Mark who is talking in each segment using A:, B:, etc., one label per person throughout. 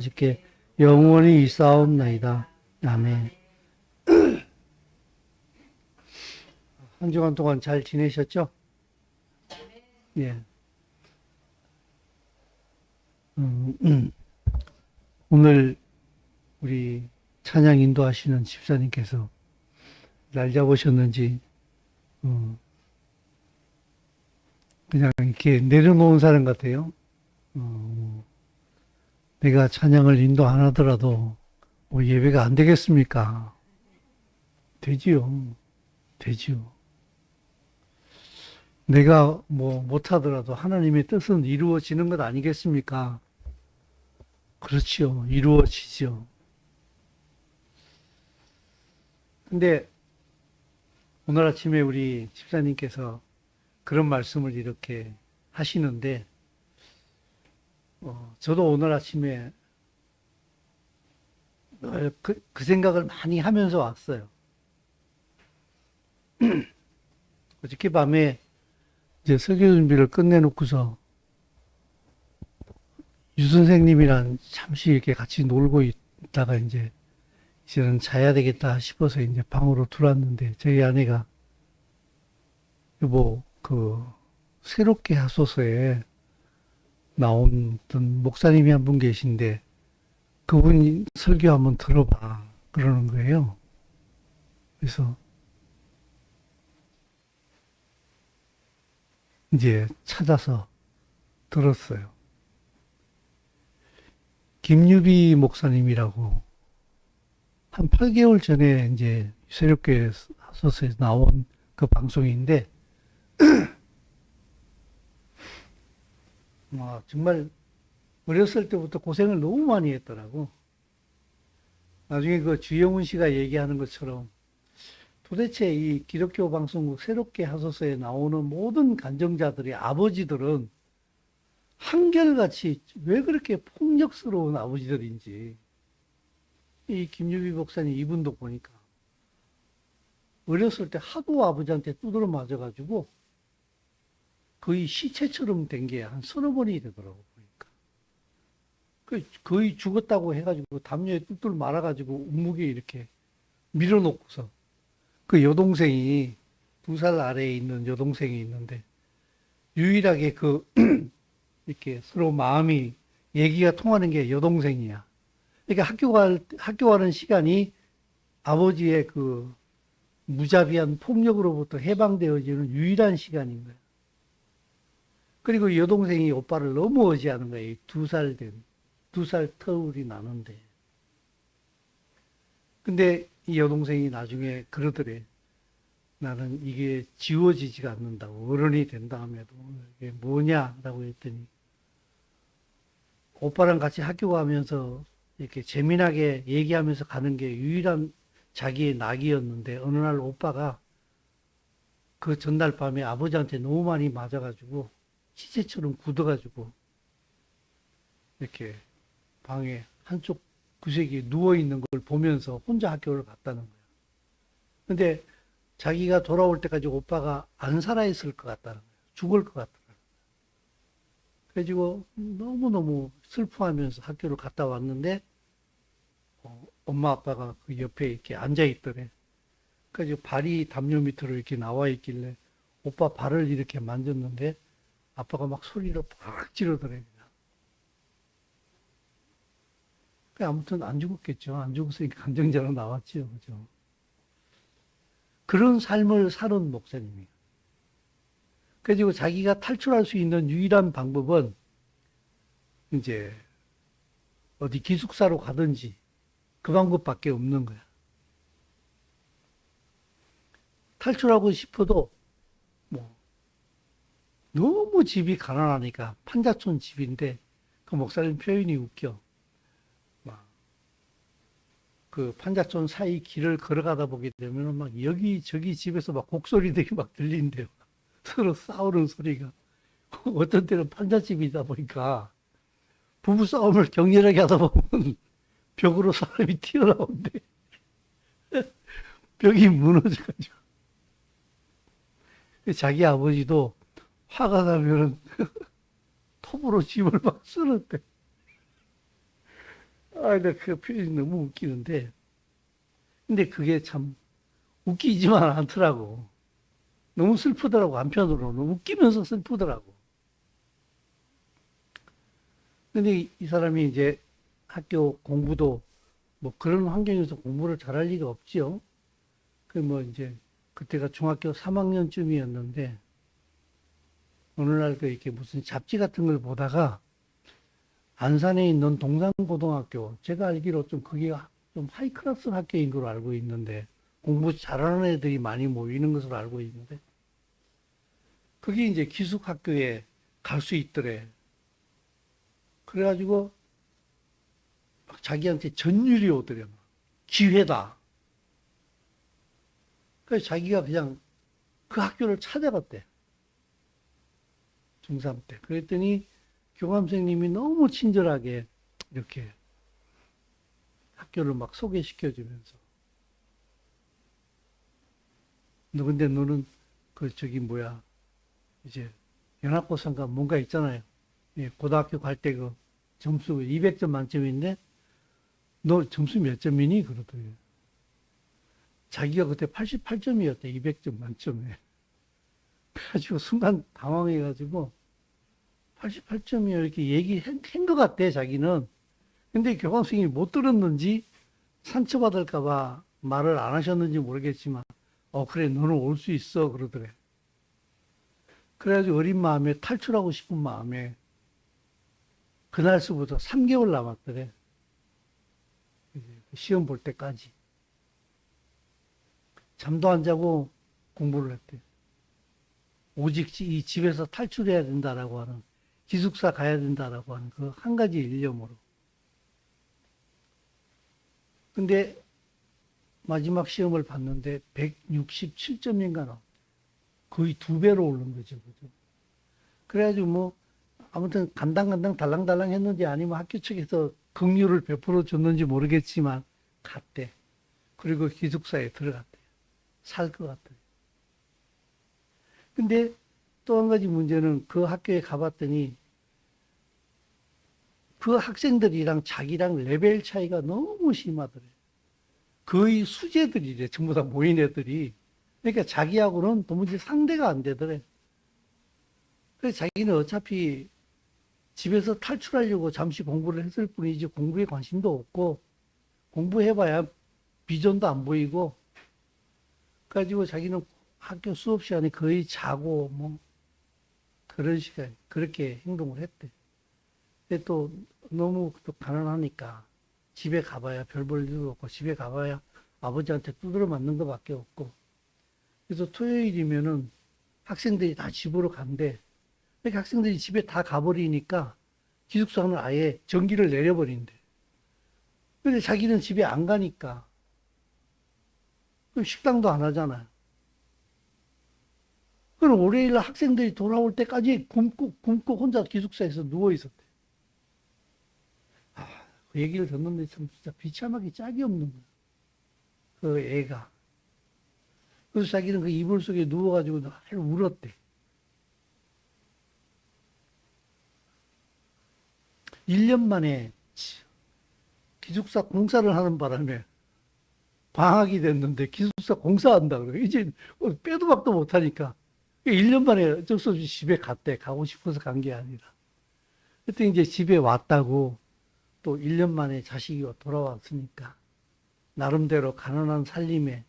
A: 아버지께 영원히 있사옵나이다. 아멘. 한 주간 동안 잘 지내셨죠? 예. 오늘 우리 찬양 인도하시는 집사님께서 날 잡으셨는지, 그냥 이렇게 내려놓은 사람 같아요. 내가 찬양을 인도 안 하더라도 뭐 예배가 안 되겠습니까? 되지요. 되지요. 내가 뭐 못하더라도 하나님의 뜻은 이루어지는 것 아니겠습니까? 그렇지요. 이루어지죠. 근데 오늘 아침에 우리 집사님께서 그런 말씀을 이렇게 하시는데, 저도 오늘 아침에 그 생각을 많이 하면서 왔어요. 어저께 밤에 이제 설교 준비를 끝내놓고서 유 선생님이랑 잠시 이렇게 같이 놀고 있다가 이제는 자야 되겠다 싶어서 이제 방으로 들어왔는데, 저희 아내가 여보, 새롭게 하소서에 나온 어떤 목사님이 한 분 계신데 그분이 설교 한번 들어봐 그러는 거예요. 그래서 이제 찾아서 들었어요. 김유비 목사님이라고 한 8개월 전에 이제 새롭게 하소서에 나온 그 방송인데, 정말 어렸을 때부터 고생을 너무 많이 했더라고. 나중에 그 주영훈 씨가 얘기하는 것처럼 도대체 이 기독교 방송국 새롭게 하소서에 나오는 모든 간증자들의 아버지들은 한결같이 왜 그렇게 폭력스러운 아버지들인지, 이 김유비 목사님 이분도 보니까 어렸을 때 하도 아버지한테 두드러 맞아가지고 거의 시체처럼 된 게 한 서너 번이 되더라고, 보니까. 거의 죽었다고 해가지고 담요에 뚝뚝 말아가지고 움무게 이렇게 밀어놓고서 그 여동생이 2살 아래에 있는 여동생이 있는데 유일하게 이렇게 서로 마음이 얘기가 통하는 게 여동생이야. 그러니까 학교 가는 시간이 아버지의 그 무자비한 폭력으로부터 해방되어지는 유일한 시간인 거야. 그리고 여동생이 오빠를 너무 의지하는 거예요. 2살 터울이 나는데. 근데 이 여동생이 나중에 그러더래. 나는 이게 지워지지가 않는다고. 어른이 된 다음에도. 이게 뭐냐라고 했더니, 오빠랑 같이 학교 가면서 이렇게 재미나게 얘기하면서 가는 게 유일한 자기의 낙이었는데, 어느 날 오빠가 그 전날 밤에 아버지한테 너무 많이 맞아가지고 시체처럼 굳어가지고 이렇게 방에 한쪽 구석에 누워있는 걸 보면서 혼자 학교를 갔다는 거야. 근데 자기가 돌아올 때까지 오빠가 안 살아있을 것 같다는 거야. 죽을 것 같다는 거야. 그래가지고 너무너무 슬퍼하면서 학교를 갔다 왔는데, 엄마 아빠가 그 옆에 이렇게 앉아있더래. 그래가지고 발이 담요 밑으로 이렇게 나와 있길래 오빠 발을 이렇게 만졌는데 아빠가 막 소리로 팍 지르더래. 아무튼 안 죽었겠죠. 안 죽었으니까 감정자로 나왔죠. 그죠? 그런 삶을 사는 목사님이에요. 그래서 자기가 탈출할 수 있는 유일한 방법은 이제 어디 기숙사로 가든지 그 방법밖에 없는 거야. 탈출하고 싶어도 뭐 너무 집이 가난하니까 판자촌 집인데, 그 목사님 표현이 웃겨. 그 판자촌 사이 길을 걸어가다 보게 되면 막 여기저기 집에서 막 곡소리들이 막 들린대요. 서로 싸우는 소리가. 어떤 때는 판잣집이다 보니까 부부 싸움을 격렬하게 하다 보면 벽으로 사람이 튀어나온대. 벽이 무너져가지고. 자기 아버지도 화가 나면은 톱으로 집을 막 쓸었대. 근데 그 표현이 너무 웃기는데, 근데 그게 참 웃기지만 않더라고. 너무 슬프더라고, 한편으로는. 웃기면서 슬프더라고. 근데 이 사람이 이제 학교 공부도 뭐 그런 환경에서 공부를 잘할 리가 없지요. 그 뭐 이제 그때가 중학교 3학년쯤이었는데 어느 날 그 이렇게 무슨 잡지 같은 걸 보다가 안산에 있는 동산고등학교, 제가 알기로 좀 그게 좀 하이클래스 학교인 걸로 알고 있는데 공부 잘하는 애들이 많이 모이는 것으로 알고 있는데 그게 이제 기숙학교에 갈 수 있더래. 그래가지고 막 자기한테 전율이 오더래. 기회다. 그래서 자기가 그냥 그 학교를 찾아갔대. 중3 때. 그랬더니 교감선생님이 너무 친절하게 이렇게 학교를 막 소개시켜주면서 너 근데 너는 그 저기 뭐야 이제 연합고사인가 뭔가 있잖아요. 예, 고등학교 갈 때 그 점수 200점 만점인데 너 점수 몇 점이니? 그러더니 자기가 그때 88점이었대. 200점 만점에. 그래가지고 순간 당황해가지고 88점이요 이렇게 얘기한 것 같대 자기는. 근데 교감 선생님이 못 들었는지 상처받을까봐 말을 안 하셨는지 모르겠지만 그래 너는 올 수 있어 그러더래. 그래가지고 어린 마음에 탈출하고 싶은 마음에 그날서부터 3개월 남았더래. 시험 볼 때까지. 잠도 안 자고 공부를 했대. 오직 이 집에서 탈출해야 된다라고 하는, 기숙사 가야 된다라고 하는 그 한 가지 일념으로. 근데 마지막 시험을 봤는데 167점인가 나. 거의 2배로 오른 거죠. 그죠? 그래가지고 뭐, 아무튼 간당간당 달랑달랑 했는지 아니면 학교 측에서 긍휼을 베풀어 줬는지 모르겠지만 갔대. 그리고 기숙사에 들어갔대. 살 것 같대. 근데 또 한 가지 문제는 그 학교에 가봤더니 그 학생들이랑 자기랑 레벨 차이가 너무 심하더래. 거의 수재들이래. 전부 다 모인 애들이. 그러니까 자기하고는 도무지 상대가 안 되더래. 그래서 자기는 어차피 집에서 탈출하려고 잠시 공부를 했을 뿐이지 공부에 관심도 없고 공부해봐야 비전도 안 보이고 그래가지고 자기는 학교 수업 시간에 거의 자고 뭐 그런 시간 그렇게 행동을 했대. 근데 또 너무 또 가난하니까 집에 가봐야 별 볼 일도 없고 집에 가봐야 아버지한테 두드려 맞는 것밖에 없고 그래서 토요일이면은 학생들이 다 집으로 간대. 그러니까 학생들이 집에 다 가버리니까 기숙사는 아예 전기를 내려버린대. 근데 자기는 집에 안 가니까 그럼 식당도 안 하잖아요. 그럼 월요일 날 학생들이 돌아올 때까지 굶고 혼자 기숙사에서 누워 있었대. 그 얘기를 듣는데 참 진짜 비참하기 짝이 없는 거야. 그 애가. 그래서 자기는 그 이불 속에 누워가지고 늘 울었대. 1년 만에 기숙사 공사를 하는 바람에 방학이 됐는데 기숙사 공사한다 그래. 이제 빼도 박도 못하니까 1년 만에 어쩔 수 없이 집에 갔대. 가고 싶어서 간 게 아니라. 그때 이제 집에 왔다고 또 1년 만에 자식이 돌아왔으니까 나름대로 가난한 살림에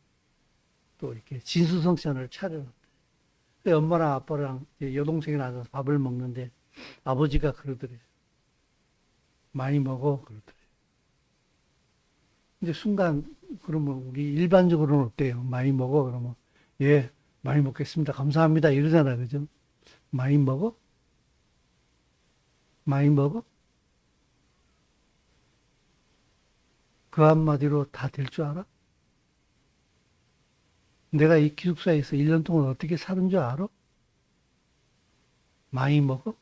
A: 또 이렇게 진수성찬을 차려놨대. 엄마랑 아빠랑 여동생이 나가서 밥을 먹는데 아버지가 그러더래. 많이 먹어 그러더래. 이제 순간 그러면 우리 일반적으로는 어때요? 많이 먹어 그러면 예 많이 먹겠습니다. 감사합니다 이러잖아 그죠? 많이 먹어? 많이 먹어? 그 한마디로 다 될 줄 알아? 내가 이 기숙사에서 1년 동안 어떻게 사는 줄 알아? 많이 먹어?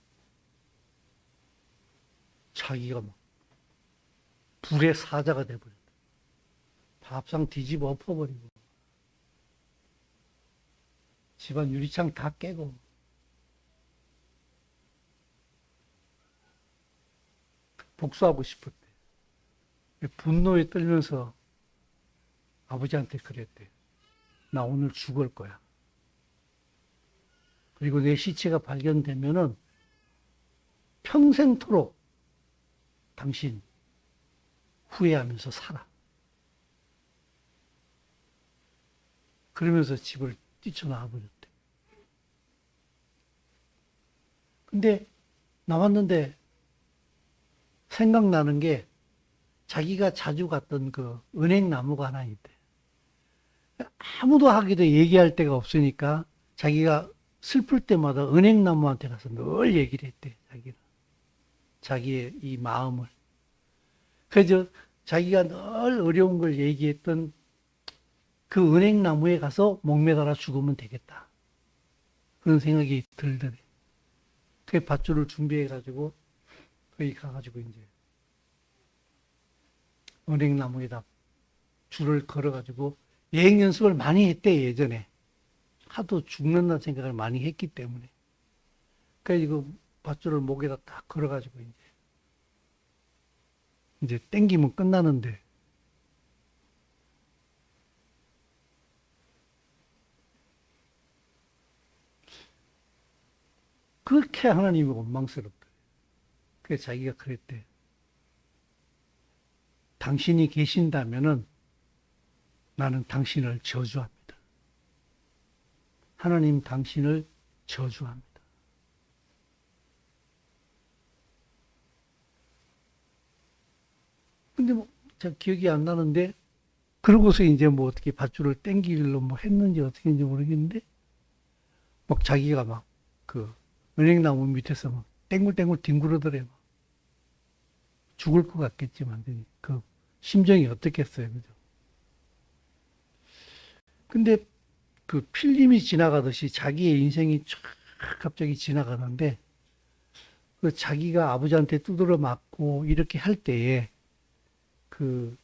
A: 자기가 막 불의 사자가 돼버렸다. 밥상 뒤집어 엎어버리고 집안 유리창 다 깨고 복수하고 싶었대. 분노에 떨면서 아버지한테 그랬대. 나 오늘 죽을 거야. 그리고 내 시체가 발견되면은 평생토록 당신 후회하면서 살아. 그러면서 집을 뛰쳐나와 버렸대. 근데 나왔는데 생각나는 게 자기가 자주 갔던 그 은행나무가 하나 있대. 아무도 하기도 얘기할 데가 없으니까 자기가 슬플 때마다 은행나무한테 가서 늘 얘기를 했대. 자기의 이 마음을. 그래서 자기가 늘 어려운 걸 얘기했던 그 은행나무에 가서 목매달아 죽으면 되겠다. 그런 생각이 들더래. 그 밧줄을 준비해가지고 거기 가가지고 이제 은행나무에다 줄을 걸어가지고 여행 연습을 많이 했대, 예전에. 하도 죽는다는 생각을 많이 했기 때문에. 그래서 밧줄을 목에다 딱 걸어가지고 이제 땡기면 끝나는데 그렇게 하나님이 원망스럽다. 그래서 자기가 그랬대. 당신이 계신다면은 나는 당신을 저주합니다. 하나님 당신을 저주합니다. 근데 잘 기억이 안 나는데, 그러고서 이제 어떻게 밧줄을 땡기길로 했는지 어떻게 했는지 모르겠는데, 자기가 그 은행나무 밑에서 땡굴땡굴 뒹굴어더래. 죽을 것 같겠지만, 그 심정이 어떻겠어요, 그죠? 근데 그 필름이 지나가듯이 자기의 인생이 쫙 갑자기 지나가는데, 그 자기가 아버지한테 두드려 맞고 이렇게 할 때에 그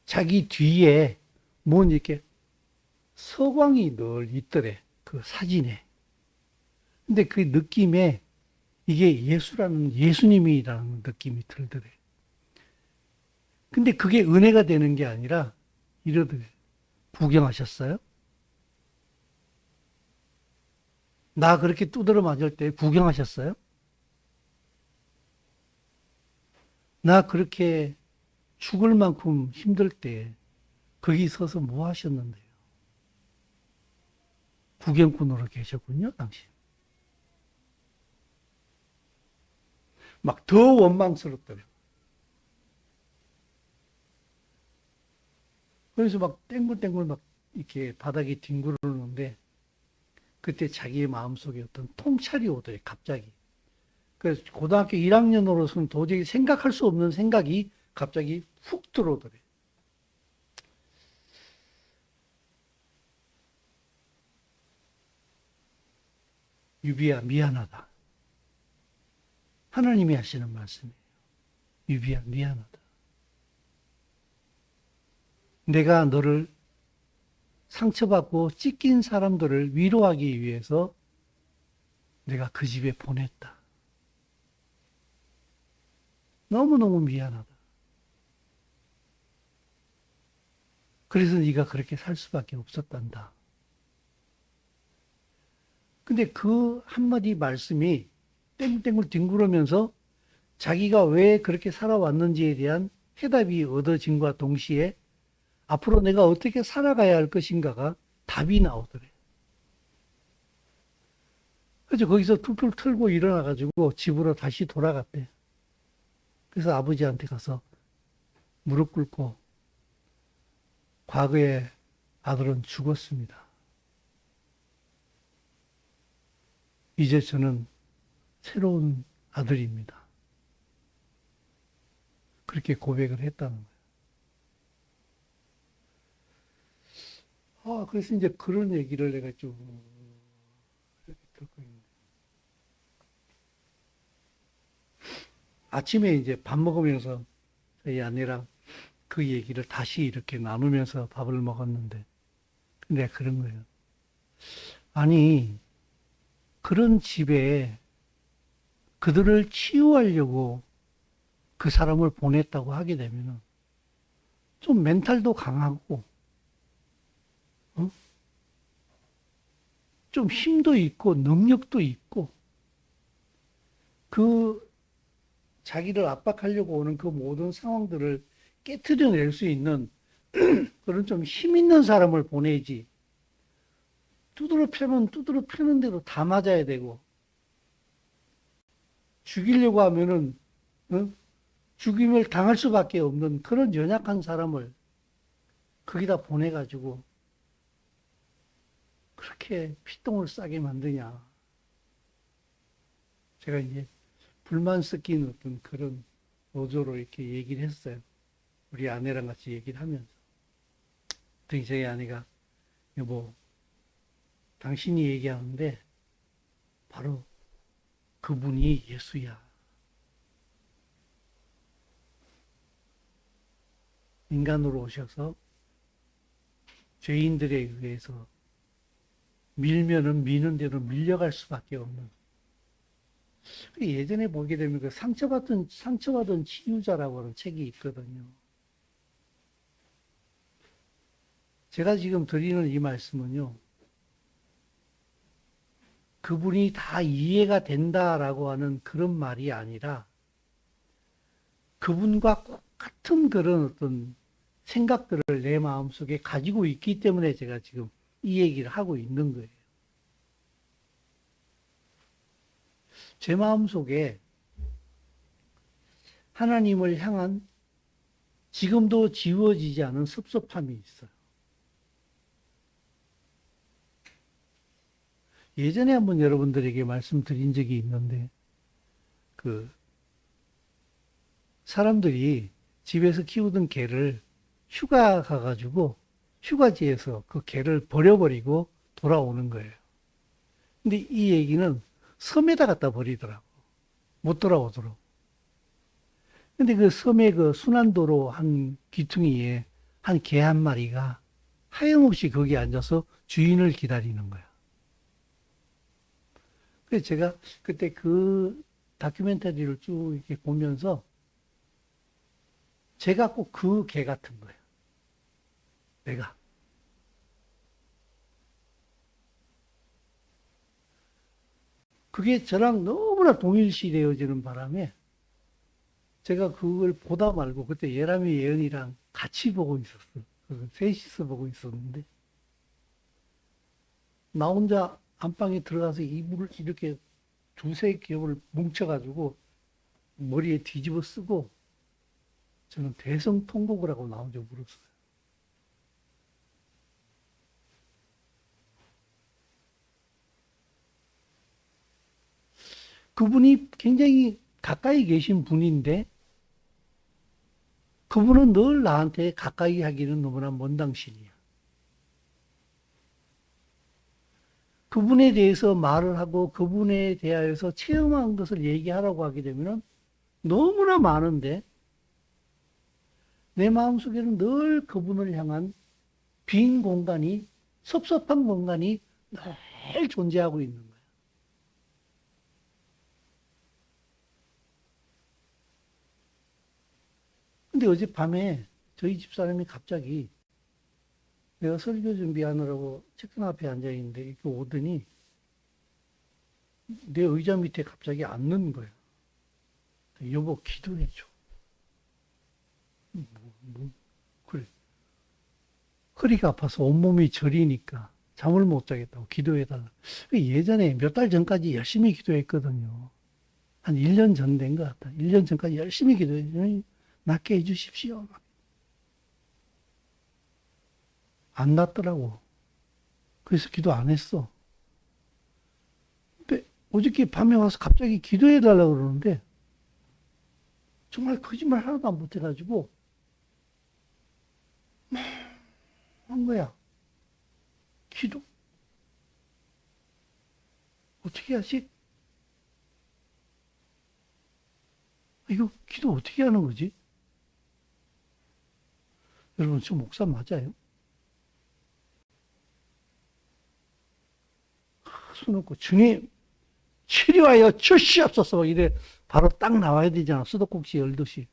A: 자기 뒤에 이렇게 서광이 늘 있더래. 그 사진에. 근데 그 느낌에 이게 예수님이라는 느낌이 들더래. 근데 그게 은혜가 되는 게 아니라 이러더래. 구경하셨어요? 나 그렇게 두드려 맞을 때 구경하셨어요? 나 그렇게 죽을 만큼 힘들 때 거기 서서 뭐 하셨는데요? 구경꾼으로 계셨군요, 당신. 더 원망스럽더래요. 그래서 땡굴땡굴 이렇게 바닥에 뒹구르는데 그때 자기의 마음속에 어떤 통찰이 오더래, 갑자기. 그래서 고등학교 1학년으로서는 도저히 생각할 수 없는 생각이 갑자기 훅 들어오더래. 유비야, 미안하다. 하나님이 하시는 말씀이에요. 유비야, 미안하다. 내가 너를 상처받고 찢긴 사람들을 위로하기 위해서 내가 그 집에 보냈다. 너무너무 미안하다. 그래서 네가 그렇게 살 수밖에 없었단다. 근데 그 한마디 말씀이 땡땡을 뒹굴으면서 자기가 왜 그렇게 살아왔는지에 대한 해답이 얻어짐과 동시에 앞으로 내가 어떻게 살아가야 할 것인가가 답이 나오더래. 그래서 거기서 툴툴 털고 일어나가지고 집으로 다시 돌아갔대. 그래서 아버지한테 가서 무릎 꿇고 과거에 아들은 죽었습니다. 이제 저는 새로운 아들입니다. 그렇게 고백을 했다는 거예요. 그래서 이제 그런 얘기를 내가 좀 이렇게 듣고 있는데. 아침에 이제 밥 먹으면서 저희 아내랑 그 얘기를 다시 이렇게 나누면서 밥을 먹었는데, 내가 그런 거예요. 아니, 그런 집에 그들을 치유하려고 그 사람을 보냈다고 하게 되면은 좀 멘탈도 강하고, 어? 좀 힘도 있고, 능력도 있고, 그 자기를 압박하려고 오는 그 모든 상황들을 깨트려낼 수 있는 그런 좀 힘 있는 사람을 보내지. 두드러 패면 두드러 패는 대로 다 맞아야 되고, 죽이려고 하면은, 어? 죽임을 당할 수밖에 없는 그런 연약한 사람을 거기다 보내가지고, 그렇게 피똥을 싸게 만드냐. 제가 이제 불만 섞인 어떤 그런 어조로 이렇게 얘기를 했어요. 우리 아내랑 같이 얘기를 하면서. 그랬더니 저희 아내가, 여보, 당신이 얘기하는데 바로 그분이 예수야. 인간으로 오셔서 죄인들에 의해서 밀면은 미는 대로 밀려갈 수밖에 없는. 예전에 보게 되면 그 상처받은 치유자라고 하는 책이 있거든요. 제가 지금 드리는 이 말씀은요, 그분이 다 이해가 된다라고 하는 그런 말이 아니라 그분과 똑같은 그런 어떤 생각들을 내 마음속에 가지고 있기 때문에 제가 지금 이 얘기를 하고 있는 거예요. 제 마음속에 하나님을 향한 지금도 지워지지 않은 섭섭함이 있어요. 예전에 한번 여러분들에게 말씀드린 적이 있는데, 그, 사람들이 집에서 키우던 개를 휴가 가가지고 휴가지에서 그 개를 버려버리고 돌아오는 거예요. 근데 이 얘기는 섬에다 갖다 버리더라고. 못 돌아오도록. 근데 그 섬의 그 순환도로 한 귀퉁이에 한 개 한 마리가 하염없이 거기 앉아서 주인을 기다리는 거야. 그래서 제가 그때 그 다큐멘터리를 쭉 이렇게 보면서 제가 꼭 그 개 같은 거예요. 내가. 그게 저랑 너무나 동일시되어지는 바람에 제가 그걸 보다 말고 그때 예람이 예언이랑 같이 보고 있었어. 셋이서 보고 있었는데 나 혼자 안방에 들어가서 이불을 이렇게 두세 겹을 뭉쳐가지고 머리에 뒤집어 쓰고 저는 대성통곡을 하고 나 혼자 울었어요. 그분이 굉장히 가까이 계신 분인데 그분은 늘 나한테 가까이 하기는 너무나 먼 당신이야. 그분에 대해서 말을 하고 그분에 대하여서 체험한 것을 얘기하라고 하게 되면 너무나 많은데 내 마음속에는 늘 그분을 향한 빈 공간이, 섭섭한 공간이 늘 존재하고 있는 거예요. 근데 어젯밤에 저희 집사람이 갑자기 내가 설교 준비하느라고 책상 앞에 앉아 있는데 이렇게 오더니 내 의자 밑에 갑자기 앉는 거야. 여보, 기도해줘. 그래. 허리가 아파서 온몸이 저리니까 잠을 못 자겠다고 기도해달라. 예전에 몇 달 전까지 열심히 기도했거든요. 한 1년 전 된 것 같다. 1년 전까지 열심히 기도해. 낫게 해주십시오. 안 낫더라고. 그래서 기도 안 했어. 근데 어저께 밤에 와서 갑자기 기도해달라고 그러는데 정말 거짓말 하나도 안 못해가지고 한 거야. 기도? 어떻게 하지? 이거 기도 어떻게 하는 거지? 여러분, 저 목사 맞아요? 손 놓고 주님 치료하여 주시옵소서 이래 바로 딱 나와야 되잖아. 수도꼭지 열듯이.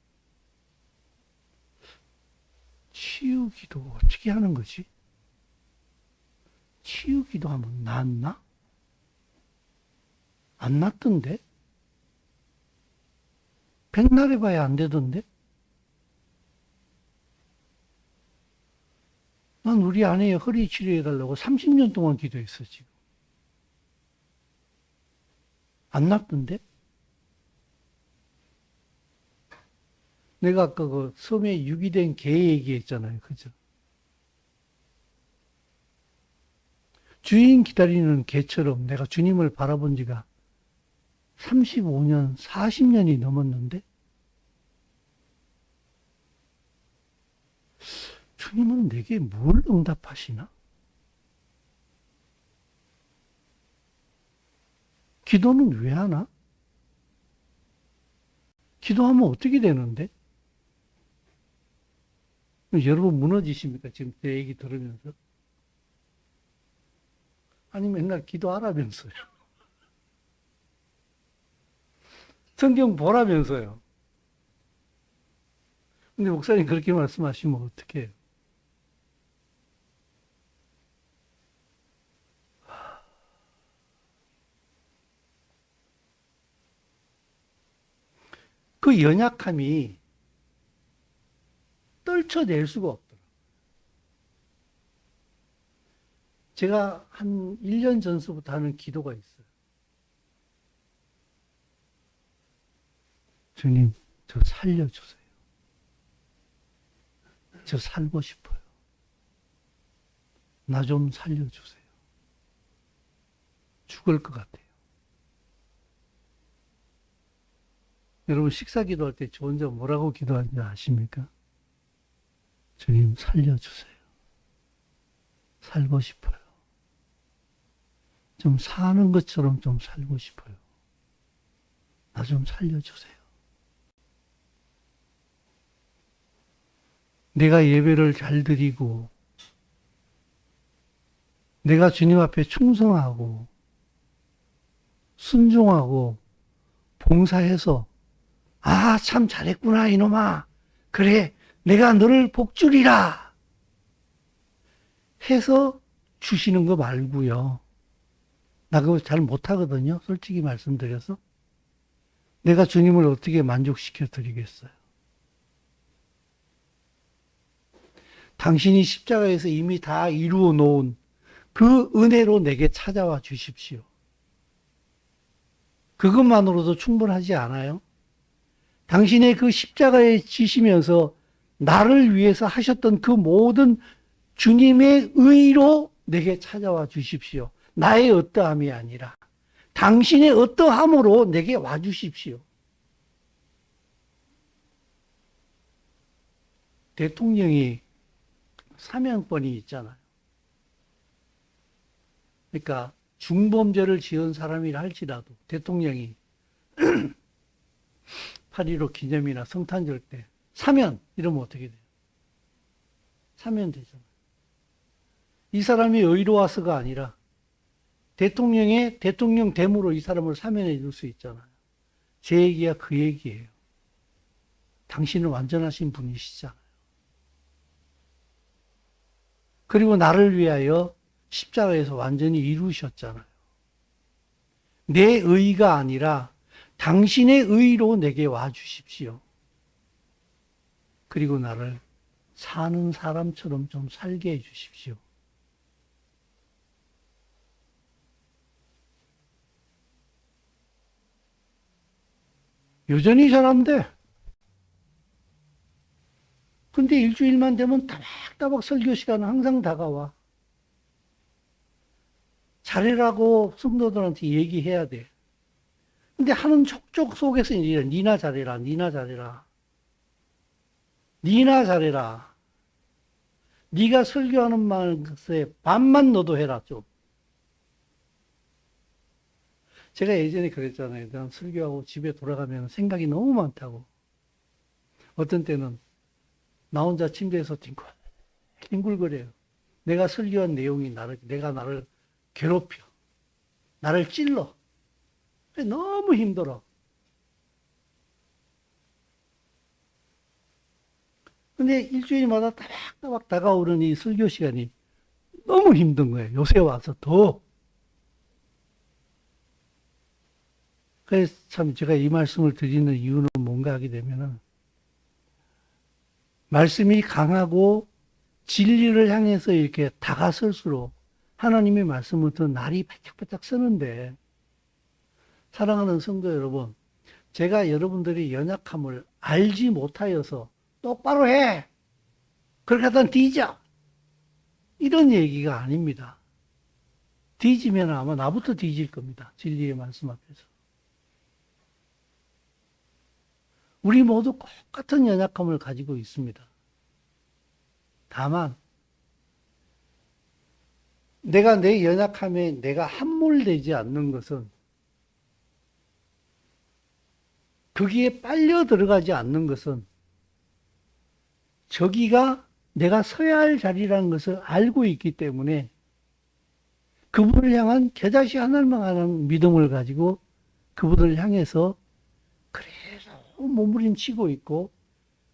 A: 치유기도 어떻게 하는 거지? 치유기도 하면 낫나? 안 낫던데? 백날 해봐야 안 되던데? 난 우리 아내의 허리 치료해달라고 30년 동안 기도했어, 지금. 안 낫던데? 내가 아까 그 섬에 유기된 개 얘기했잖아요. 그죠? 주인 기다리는 개처럼 내가 주님을 바라본 지가 35년, 40년이 넘었는데, 주님은 내게 뭘 응답하시나? 기도는 왜 하나? 기도하면 어떻게 되는데? 여러분 무너지십니까? 지금 제 얘기 들으면서? 아니, 맨날 기도하라면서요. 성경 보라면서요. 근데 목사님 그렇게 말씀하시면 어떡해요? 그 연약함이 떨쳐낼 수가 없더라고요. 제가 한 1년 전서부터 하는 기도가 있어요. 주님, 저 살려주세요. 저 살고 싶어요. 나 좀 살려주세요. 죽을 것 같아요. 여러분 식사 기도할 때 저 혼자 뭐라고 기도하는지 아십니까? 주님 살려주세요. 살고 싶어요. 좀 사는 것처럼 좀 살고 싶어요. 나 좀 살려주세요. 내가 예배를 잘 드리고 내가 주님 앞에 충성하고 순종하고 봉사해서 아, 참 잘했구나 이놈아. 그래, 내가 너를 복주리라 해서 주시는 거 말고요. 나 그거 잘 못하거든요. 솔직히 말씀드려서. 내가 주님을 어떻게 만족시켜 드리겠어요. 당신이 십자가에서 이미 다 이루어 놓은 그 은혜로 내게 찾아와 주십시오. 그것만으로도 충분하지 않아요? 당신의 그 십자가에 지시면서 나를 위해서 하셨던 그 모든 주님의 의로 내게 찾아와 주십시오. 나의 어떠함이 아니라 당신의 어떠함으로 내게 와 주십시오. 대통령이 사면권이 있잖아요. 그러니까 중범죄를 지은 사람이라 할지라도 대통령이 8.15 기념이나 성탄절 때 사면 이러면 어떻게 돼요? 사면 되잖아요. 이 사람이 의로와서가 아니라 대통령의 대통령 됨으로 이 사람을 사면해 줄 수 있잖아요. 제 얘기야 그 얘기예요. 당신은 완전하신 분이시잖아요. 그리고 나를 위하여 십자가에서 완전히 이루셨잖아요. 내 의가 아니라 당신의 의로 내게 와 주십시오. 그리고 나를 사는 사람처럼 좀 살게 해 주십시오. 여전히 잘하는데, 근데 일주일만 되면 따박따박 설교 시간은 항상 다가와. 잘해라고 성도들한테 얘기해야 돼. 근데 하는 족족 속에서 이제 니나 잘해라, 니나 잘해라. 니나 잘해라. 네가 설교하는 말에 반만 너도 해라, 좀. 제가 예전에 그랬잖아요. 난 설교하고 집에 돌아가면 생각이 너무 많다고. 어떤 때는 나 혼자 침대에서 뒹굴거려요. 내가 설교한 내용이 내가 나를 괴롭혀. 나를 찔러. 너무 힘들어. 근데 일주일마다 따박따박 다가오는 이 설교 시간이 너무 힘든 거예요. 요새 와서 더. 그래서 참 제가 이 말씀을 드리는 이유는 뭔가 하게 되면은, 말씀이 강하고 진리를 향해서 이렇게 다가설수록 하나님의 말씀을 더 날이 바짝바짝 서는데, 사랑하는 성도 여러분, 제가 여러분들이 연약함을 알지 못하여서 똑바로 해! 그렇게 하다 뒤져! 이런 얘기가 아닙니다. 뒤지면 아마 나부터 뒤질 겁니다. 진리의 말씀 앞에서. 우리 모두 똑같은 연약함을 가지고 있습니다. 다만 내가 내 연약함에 내가 함몰되지 않는 것은, 거기에 빨려 들어가지 않는 것은, 저기가 내가 서야 할 자리라는 것을 알고 있기 때문에 그분을 향한 겨자씨 하늘만 하는 믿음을 가지고 그분을 향해서 그래서 몸부림치고 있고,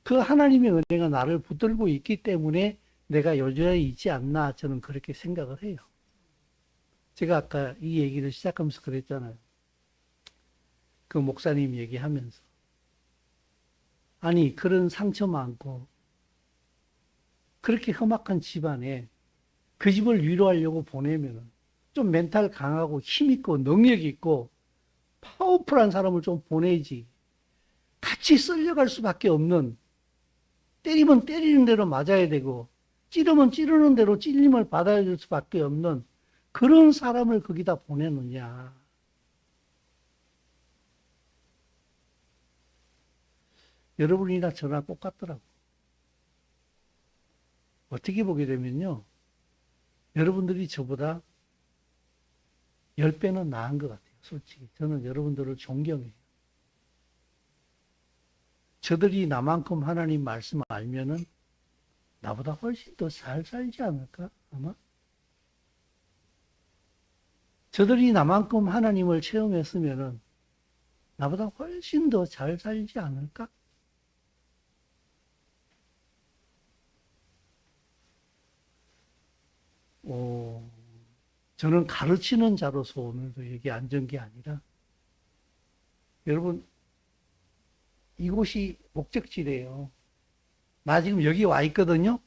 A: 그 하나님의 은혜가 나를 붙들고 있기 때문에 내가 여전히 있지 않나, 저는 그렇게 생각을 해요. 제가 아까 이 얘기를 시작하면서 그랬잖아요. 그 목사님 얘기하면서, 아니 그런 상처 많고 그렇게 험악한 집안에 그 집을 위로하려고 보내면은 좀 멘탈 강하고 힘있고 능력 있고 파워풀한 사람을 좀 보내지, 같이 썰려갈 수밖에 없는, 때리면 때리는 대로 맞아야 되고 찌르면 찌르는 대로 찔림을 받아야 될 수밖에 없는 그런 사람을 거기다 보내느냐. 여러분이나 저나 똑같더라고. 어떻게 보게 되면요, 여러분들이 저보다 10배는 나은 것 같아요. 솔직히 저는 여러분들을 존경해요. 저들이 나만큼 하나님 말씀을 알면은 나보다 훨씬 더 잘 살지 않을까? 아마 저들이 나만큼 하나님을 체험했으면은 나보다 훨씬 더 잘 살지 않을까? 저는 가르치는 자로서 오늘도 여기 앉은 게 아니라, 여러분, 이곳이 목적지래요. 나 지금 여기 와 있거든요.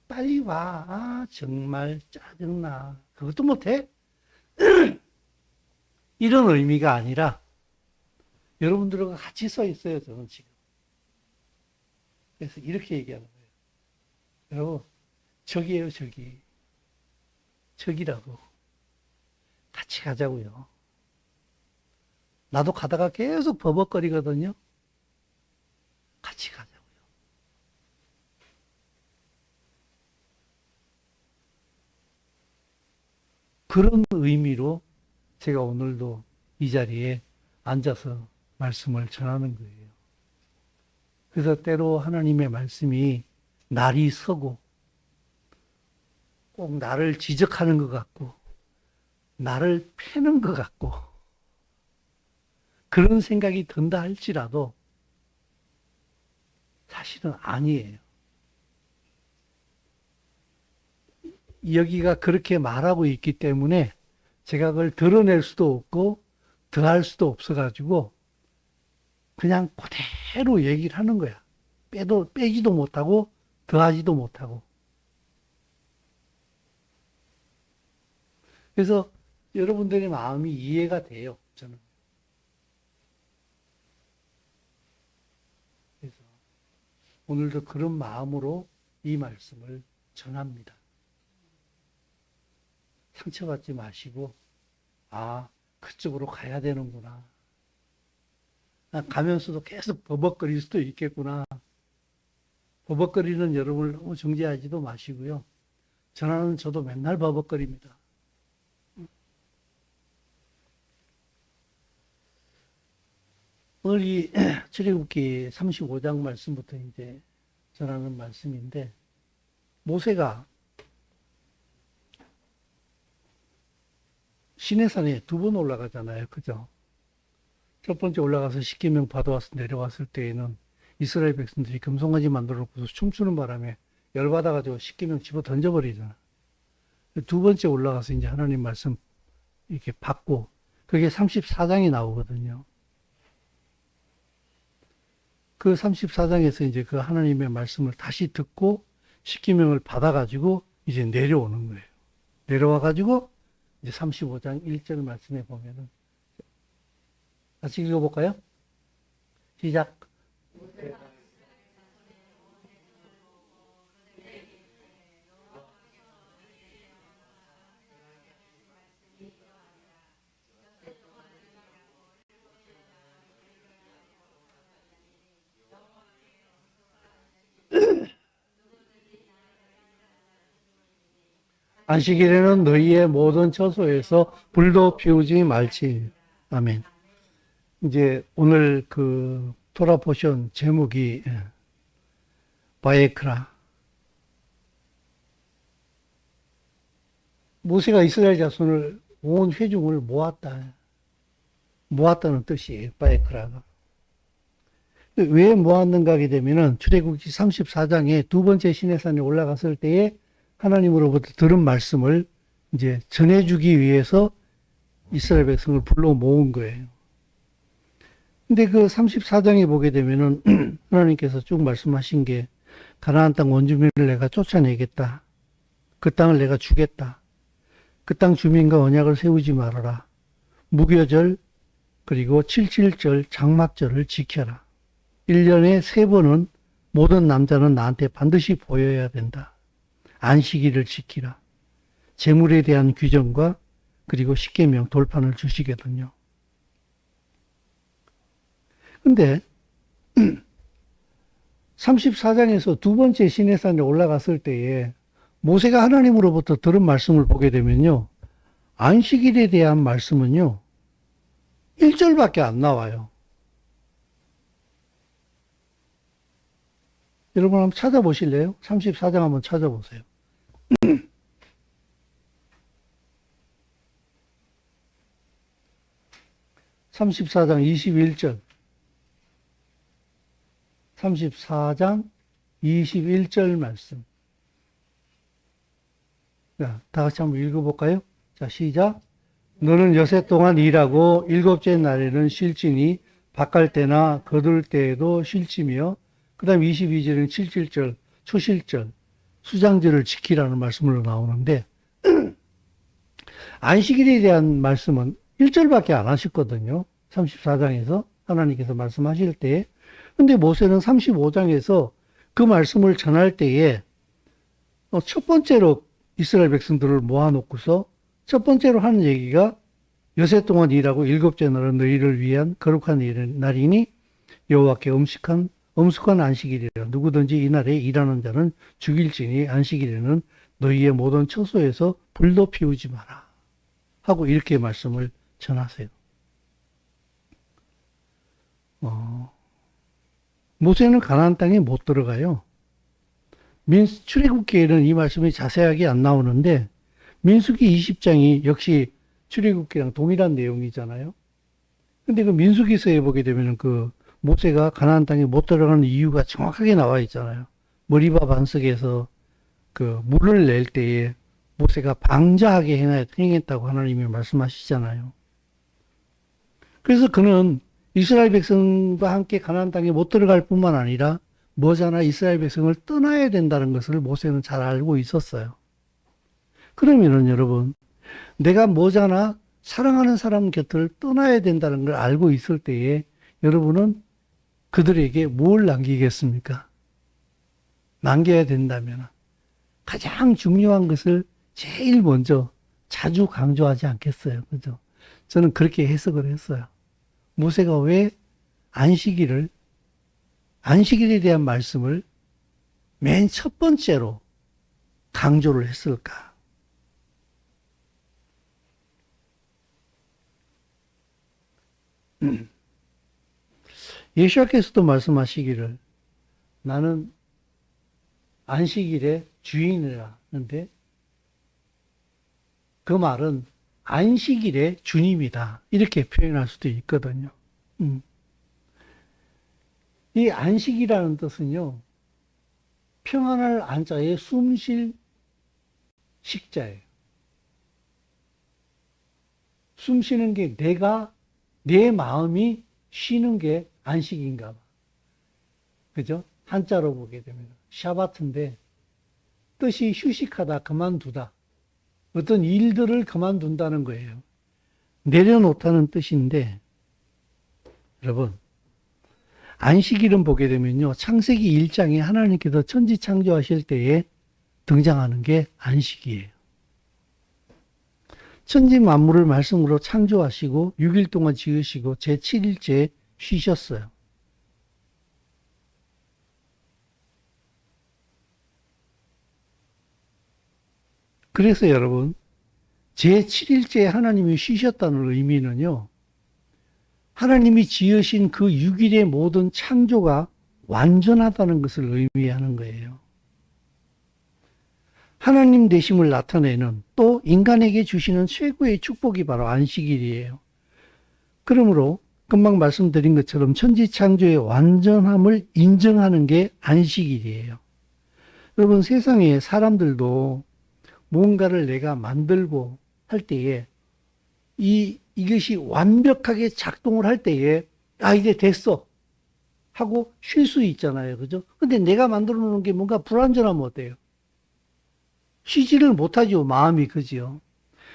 A: 빨리 와. 아, 정말 짜증나. 그것도 못해? 이런 의미가 아니라, 여러분들과 같이 서 있어요, 저는 지금. 그래서 이렇게 얘기하는 거예요. 여러분, 저기에요, 저기. 저기라고. 같이 가자고요. 나도 가다가 계속 버벅거리거든요. 같이 가자고요. 그런 의미로 제가 오늘도 이 자리에 앉아서 말씀을 전하는 거예요. 그래서 때로 하나님의 말씀이 날이 서고 꼭 나를 지적하는 것 같고 나를 패는 것 같고 그런 생각이 든다 할지라도 사실은 아니에요. 여기가 그렇게 말하고 있기 때문에 제가 그걸 드러낼 수도 없고 더할 수도 없어가지고 그냥 그대로 얘기를 하는 거야. 빼지도 못하고 더하지도 못하고. 그래서 여러분들의 마음이 이해가 돼요, 저는. 그래서 오늘도 그런 마음으로 이 말씀을 전합니다. 상처받지 마시고, 아, 그쪽으로 가야 되는구나. 가면서도 계속 버벅거릴 수도 있겠구나. 버벅거리는 여러분을 너무 정죄하지도 마시고요. 전하는 저도 맨날 버벅거립니다. 오늘 이 출애굽기 35장 말씀부터 이제 전하는 말씀인데, 모세가 시내산에 2번 올라가잖아요. 그죠? 첫 번째 올라가서 십계명 받아와서 내려왔을 때에는 이스라엘 백성들이 금송아지 만들어 놓고서 춤추는 바람에 열받아가지고 십계명 집어 던져버리잖아. 두 번째 올라가서 이제 하나님 말씀 이렇게 받고, 그게 34장이 나오거든요. 그 34장에서 이제 그 하나님의 말씀을 다시 듣고 십계명을 받아가지고 이제 내려오는 거예요. 내려와가지고 이제 35장 1절 말씀에 보면은, 같이 읽어볼까요? 시작. 안식일에는 너희의 모든 처소에서 불도 피우지 말지. 아멘. 이제 오늘 그 토라 포션 제목이 바에크라. 모세가 이스라엘 자손을 온 회중을 모았다는 뜻이에요. 바에크라가. 왜 모았는가 하게 되면은 출애굽기 34장에 두 번째 시내산에 올라갔을 때에 하나님으로부터 들은 말씀을 이제 전해주기 위해서 이스라엘 백성을 불러 모은 거예요. 근데 그 34장에 보게 되면은 하나님께서 쭉 말씀하신 게, 가나안 땅 원주민을 내가 쫓아내겠다. 그 땅을 내가 주겠다. 그 땅 주민과 언약을 세우지 말아라. 무교절 그리고 77절 장막절을 지켜라. 1년에 3번은 모든 남자는 나한테 반드시 보여야 된다. 안식일을 지키라. 재물에 대한 규정과 그리고 십계명 돌판을 주시거든요. 근데 34장에서 두 번째 시내산에 올라갔을 때에 모세가 하나님으로부터 들은 말씀을 보게 되면요, 안식일에 대한 말씀은요 1절밖에 안 나와요. 여러분 한번 찾아보실래요? 34장 한번 찾아보세요. 34장 21절. 34장 21절 말씀. 자, 다 같이 한번 읽어볼까요? 자, 시작. 너는 여세 동안 일하고 일곱째 날에는 쉴지니 바깔 때나 거둘 때에도 쉴지며, 그 다음 22절은 77절 초실절 수장절을 지키라는 말씀으로 나오는데, 안식일에 대한 말씀은 1절밖에 안 하셨거든요. 34장에서 하나님께서 말씀하실 때. 근데 모세는 35장에서 그 말씀을 전할 때에 첫 번째로 이스라엘 백성들을 모아놓고서 첫 번째로 하는 얘기가, 여세 동안 일하고 일곱째 날은 너희를 위한 거룩한 날이니 여호와께 엄숙한 안식일이라. 누구든지 이날에 일하는 자는 죽일지니 안식일에는 너희의 모든 처소에서 불도 피우지 마라 하고 이렇게 말씀을 전하세요. 모세는 가나안 땅에 못 들어가요. 출애굽기에는 이 말씀이 자세하게 안 나오는데, 민수기 20장이 역시 출애굽기랑 동일한 내용이잖아요. 근데 그 민수기서에 보게 되면 그 모세가 가나안 땅에 못 들어가는 이유가 정확하게 나와 있잖아요. 머리바 반석에서 그 물을 낼 때에 모세가 방자하게 행했다고 하나님이 말씀하시잖아요. 그래서 그는 이스라엘 백성과 함께 가나안 땅에 못 들어갈 뿐만 아니라 뭐잖아, 이스라엘 백성을 떠나야 된다는 것을 모세는 잘 알고 있었어요. 그러면은 여러분, 내가 뭐잖아, 사랑하는 사람 곁을 떠나야 된다는 걸 알고 있을 때에 여러분은 그들에게 뭘 남기겠습니까? 남겨야 된다면 가장 중요한 것을 제일 먼저 자주 강조하지 않겠어요. 그죠? 저는 그렇게 해석을 했어요. 모세가 왜 안식일에 대한 말씀을 맨 첫 번째로 강조를 했을까? 예수께서도 말씀하시기를 나는 안식일의 주인이라 하는데, 그 말은 안식일의 주님이다 이렇게 표현할 수도 있거든요. 이 안식이라는 뜻은요, 평안할 안자에 숨 쉴 식자예요. 숨 쉬는 게 내 마음이 쉬는 게 안식인가 봐. 그죠? 한자로 보게 되면. 샤바트인데, 뜻이 휴식하다, 그만두다. 어떤 일들을 그만둔다는 거예요. 내려놓다는 뜻인데, 여러분, 안식일은 보게 되면요, 창세기 1장에 하나님께서 천지 창조하실 때에 등장하는 게 안식이에요. 천지 만물을 말씀으로 창조하시고 6일 동안 지으시고 제7일째 쉬셨어요. 그래서 여러분, 제7일째 하나님이 쉬셨다는 의미는요, 하나님이 지으신 그 6일의 모든 창조가 완전하다는 것을 의미하는 거예요. 하나님 되심을 나타내는 또 인간에게 주시는 최고의 축복이 바로 안식일이에요. 그러므로 금방 말씀드린 것처럼 천지창조의 완전함을 인정하는 게 안식일이에요. 여러분, 세상에 사람들도 뭔가를 내가 만들고 할 때에 이것이 완벽하게 작동을 할 때에 이제 됐어 하고 쉴 수 있잖아요. 그죠? 근데 내가 만들어 놓은 게 뭔가 불완전하면 어때요? 쉬지를 못하죠. 마음이. 그죠?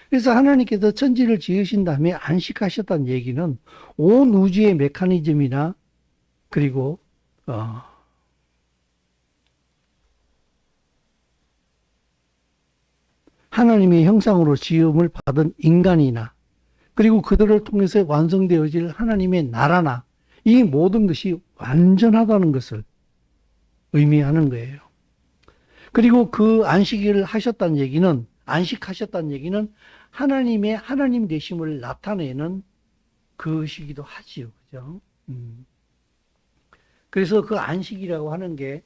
A: 그래서 하나님께서 천지를 지으신 다음에 안식하셨다는 얘기는 온 우주의 메커니즘이나 그리고 하나님의 형상으로 지음을 받은 인간이나 그리고 그들을 통해서 완성되어질 하나님의 나라나 이 모든 것이 완전하다는 것을 의미하는 거예요. 그리고 그 안식일을 하셨다는 얘기는, 안식하셨다는 얘기는 하나님의 하나님 되심을 나타내는 그것이기도 하지요. 그죠? 그래서 그 안식이라고 하는 게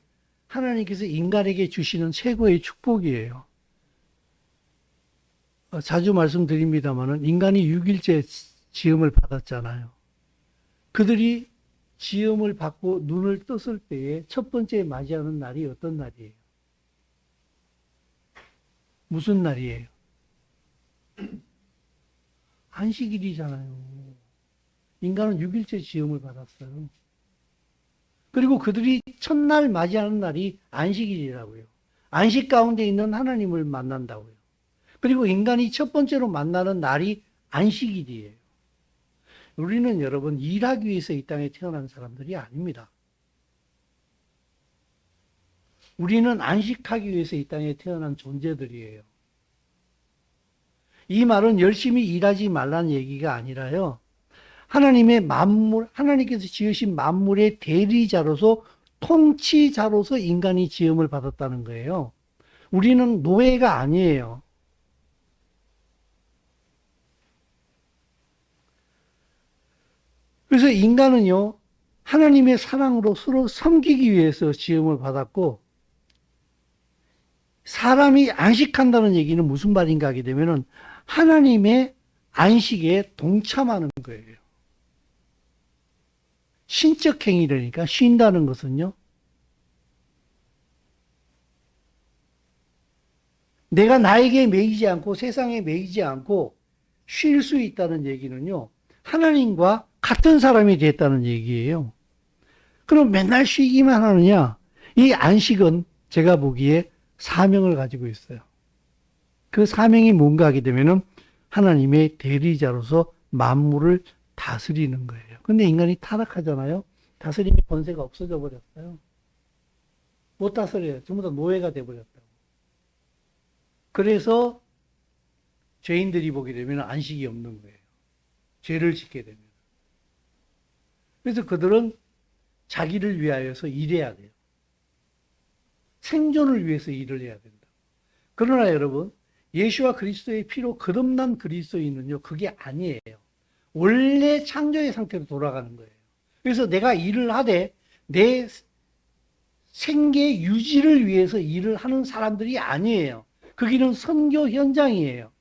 A: 하나님께서 인간에게 주시는 최고의 축복이에요. 자주 말씀드립니다만은 인간이 6일째 지음을 받았잖아요. 그들이 지음을 받고 눈을 떴을 때에 첫 번째 맞이하는 날이 어떤 날이에요? 무슨 날이에요? 안식일이잖아요. 인간은 6일째 지음을 받았어요. 그리고 그들이 첫날 맞이하는 날이 안식일이라고요. 안식 가운데 있는 하나님을 만난다고요. 그리고 인간이 첫 번째로 만나는 날이 안식일이에요. 우리는 여러분 일하기 위해서 이 땅에 태어난 사람들이 아닙니다. 우리는 안식하기 위해서 이 땅에 태어난 존재들이에요. 이 말은 열심히 일하지 말라는 얘기가 아니라요. 하나님의 만물, 하나님께서 지으신 만물의 대리자로서 통치자로서 인간이 지음을 받았다는 거예요. 우리는 노예가 아니에요. 그래서 인간은요, 하나님의 사랑으로 서로 섬기기 위해서 지음을 받았고, 사람이 안식한다는 얘기는 무슨 말인가 하게 되면은 하나님의 안식에 동참하는 거예요. 신적 행위라니까 쉰다는 것은요. 내가 나에게 매이지 않고 세상에 매이지 않고 쉴 수 있다는 얘기는요. 하나님과 같은 사람이 됐다는 얘기예요. 그럼 맨날 쉬기만 하느냐? 이 안식은 제가 보기에 사명을 가지고 있어요. 그 사명이 뭔가 하게 되면은 하나님의 대리자로서 만물을 다스리는 거예요. 근데 인간이 타락하잖아요. 다스림의 권세가 없어져 버렸어요. 못 다스려요. 전부 다 노예가 돼버렸다고. 그래서 죄인들이 보게 되면 안식이 없는 거예요. 죄를 짓게 되면. 그래서 그들은 자기를 위하여서 일해야 돼요. 생존을 위해서 일을 해야 된다. 그러나 여러분, 예수와 그리스도의 피로 거듭난 그리스도인은요, 그게 아니에요. 원래 창조의 상태로 돌아가는 거예요. 그래서 내가 일을 하되 내 생계 유지를 위해서 일을 하는 사람들이 아니에요. 그 길은 선교 현장이에요.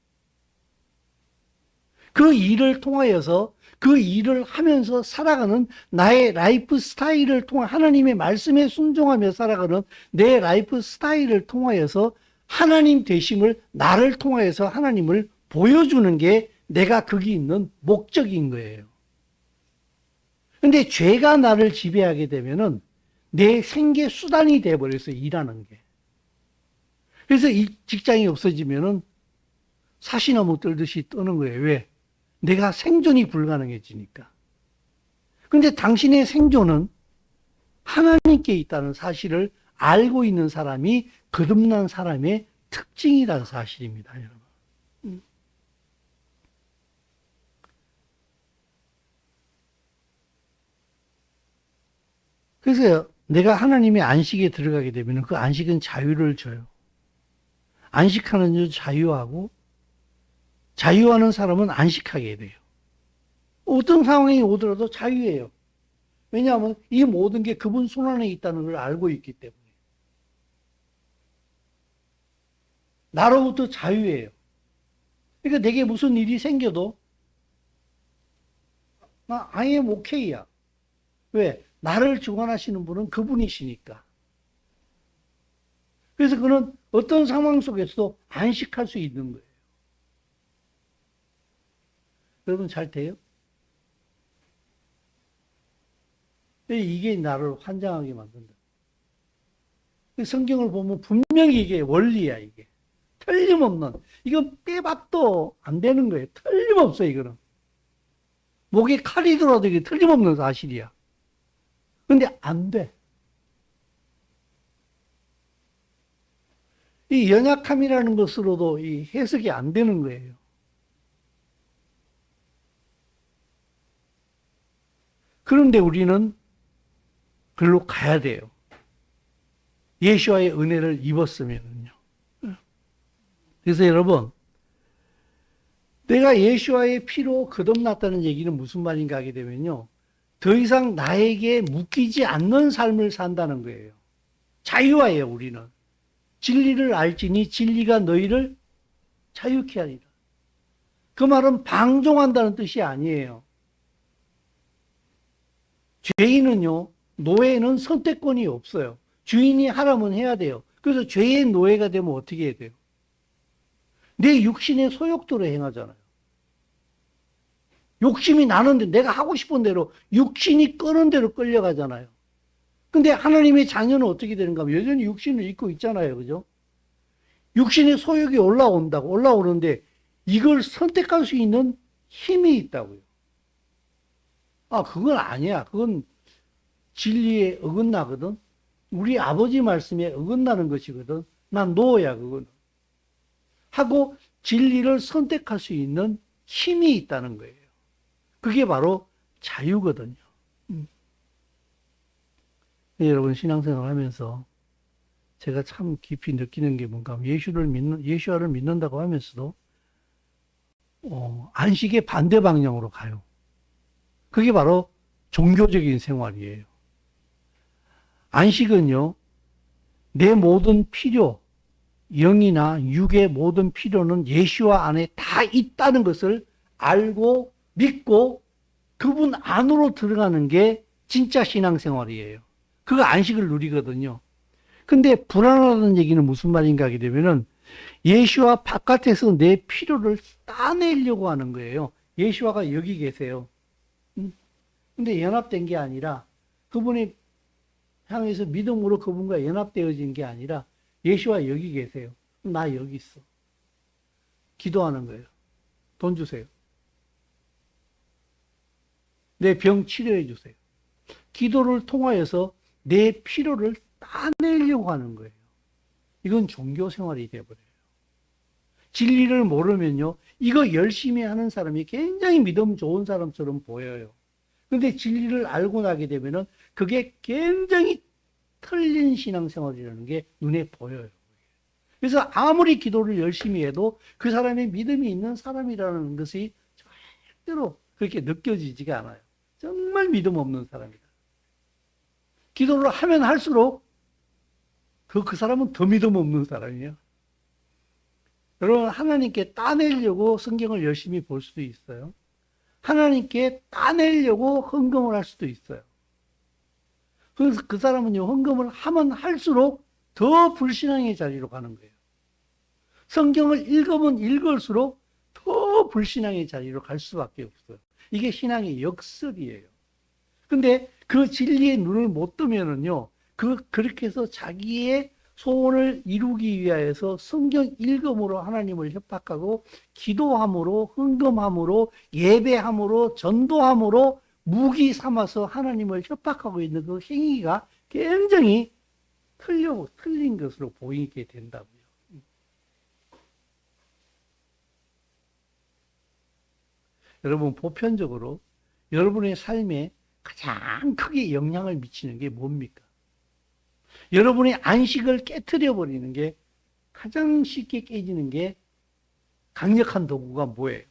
A: 그 일을 통하여서 그 일을 하면서 살아가는 나의 라이프 스타일을 통해 하나님의 말씀에 순종하며 살아가는 내 라이프 스타일을 통하여서 하나님 되심을 나를 통하여서 하나님을 보여주는 게 내가 거기 있는 목적인 거예요. 근데 죄가 나를 지배하게 되면은 내 생계 수단이 돼버려서 일하는 게. 그래서 이 직장이 없어지면은 사시나무 떨듯이 떠는 거예요. 왜? 내가 생존이 불가능해지니까. 근데 당신의 생존은 하나님께 있다는 사실을 알고 있는 사람이 거듭난 사람의 특징이라는 사실입니다, 여러분. 그래서 내가 하나님의 안식에 들어가게 되면 그 안식은 자유를 줘요. 안식하는 줄 자유하고 자유하는 사람은 안식하게 돼요. 어떤 상황이 오더라도 자유해요. 왜냐하면 이 모든 게 그분 손 안에 있다는 걸 알고 있기 때문에. 나로부터 자유해요. 그러니까 내게 무슨 일이 생겨도 나 I am okay야. 왜? 나를 주관하시는 분은 그분이시니까. 그래서 그는 어떤 상황 속에서도 안식할 수 있는 거예요. 여러분 잘 돼요? 이게 나를 환장하게 만든다. 성경을 보면 분명히 이게 원리야, 이게. 틀림없는. 이건 빼박도 안 되는 거예요. 틀림없어, 이거는. 목에 칼이 들어도 이게 틀림없는 사실이야. 근데 안 돼. 이 연약함이라는 것으로도 이 해석이 안 되는 거예요. 그런데 우리는 글로 가야 돼요. 예수와의 은혜를 입었으면요. 그래서 여러분, 내가 예수와의 피로 거듭났다는 얘기는 무슨 말인가 하게 되면요. 더 이상 나에게 묶이지 않는 삶을 산다는 거예요. 자유화예요, 우리는. 진리를 알지니 진리가 너희를 자유케 하리라. 그 말은 방종한다는 뜻이 아니에요. 죄인은요, 노예는 선택권이 없어요. 주인이 하라면 해야 돼요. 그래서 죄의 노예가 되면 어떻게 해야 돼요? 내 육신의 소욕대로 행하잖아요. 욕심이 나는데 내가 하고 싶은 대로 육신이 끄는 대로 끌려가잖아요. 근데 하나님의 자녀는 어떻게 되는가 하면 여전히 육신을 입고 있잖아요. 그죠? 육신의 소욕이 올라오는데 이걸 선택할 수 있는 힘이 있다고요. 아, 그건 아니야. 그건 진리에 어긋나거든. 우리 아버지 말씀에 어긋나는 것이거든. 난 노야, 그건. 하고 진리를 선택할 수 있는 힘이 있다는 거예요. 그게 바로 자유거든요. 여러분, 신앙생활 하면서 제가 참 깊이 느끼는 게 뭔가 하면 예수와를 믿는다고 하면서도, 안식의 반대 방향으로 가요. 그게 바로 종교적인 생활이에요. 안식은요, 내 모든 필요, 영이나 육의 모든 필요는 예수와 안에 다 있다는 것을 알고 믿고 그분 안으로 들어가는 게 진짜 신앙생활이에요. 그거 안식을 누리거든요. 근데 불안하다는 얘기는 무슨 말인가 하게 되면은 예수와 바깥에서 내 필요를 따내려고 하는 거예요. 예수와가 여기 계세요. 근데 연합된 게 아니라 그분이 향해서 믿음으로 그분과 연합되어진 게 아니라 예수와 여기 계세요. 나 여기 있어. 기도하는 거예요. 돈 주세요. 내 병 치료해 주세요. 기도를 통하여서 내 필요를 따내려고 하는 거예요. 이건 종교 생활이 되어버려요. 진리를 모르면요, 이거 열심히 하는 사람이 굉장히 믿음 좋은 사람처럼 보여요. 근데 진리를 알고 나게 되면은 그게 굉장히 틀린 신앙생활이라는 게 눈에 보여요. 그래서 아무리 기도를 열심히 해도 그 사람의 믿음이 있는 사람이라는 것이 절대로 그렇게 느껴지지가 않아요. 정말 믿음 없는 사람이다. 기도를 하면 할수록 그 사람은 더 믿음 없는 사람이에요. 여러분, 하나님께 따내려고 성경을 열심히 볼 수도 있어요. 하나님께 따내려고 헌금을 할 수도 있어요. 그래서 그 사람은요, 헌금을 하면 할수록 더 불신앙의 자리로 가는 거예요. 성경을 읽으면 읽을수록 더 불신앙의 자리로 갈 수밖에 없어요. 이게 신앙의 역설이에요. 근데 그 진리의 눈을 못 뜨면은요, 그렇게 해서 자기의 소원을 이루기 위하여서 성경 읽음으로 하나님을 협박하고, 기도함으로, 헌금함으로, 예배함으로, 전도함으로 무기 삼아서 하나님을 협박하고 있는 그 행위가 굉장히 틀린 것으로 보이게 된다고요. 여러분, 보편적으로 여러분의 삶에 가장 크게 영향을 미치는 게 뭡니까? 여러분의 안식을 깨트려 버리는 게, 가장 쉽게 깨지는 게 강력한 도구가 뭐예요?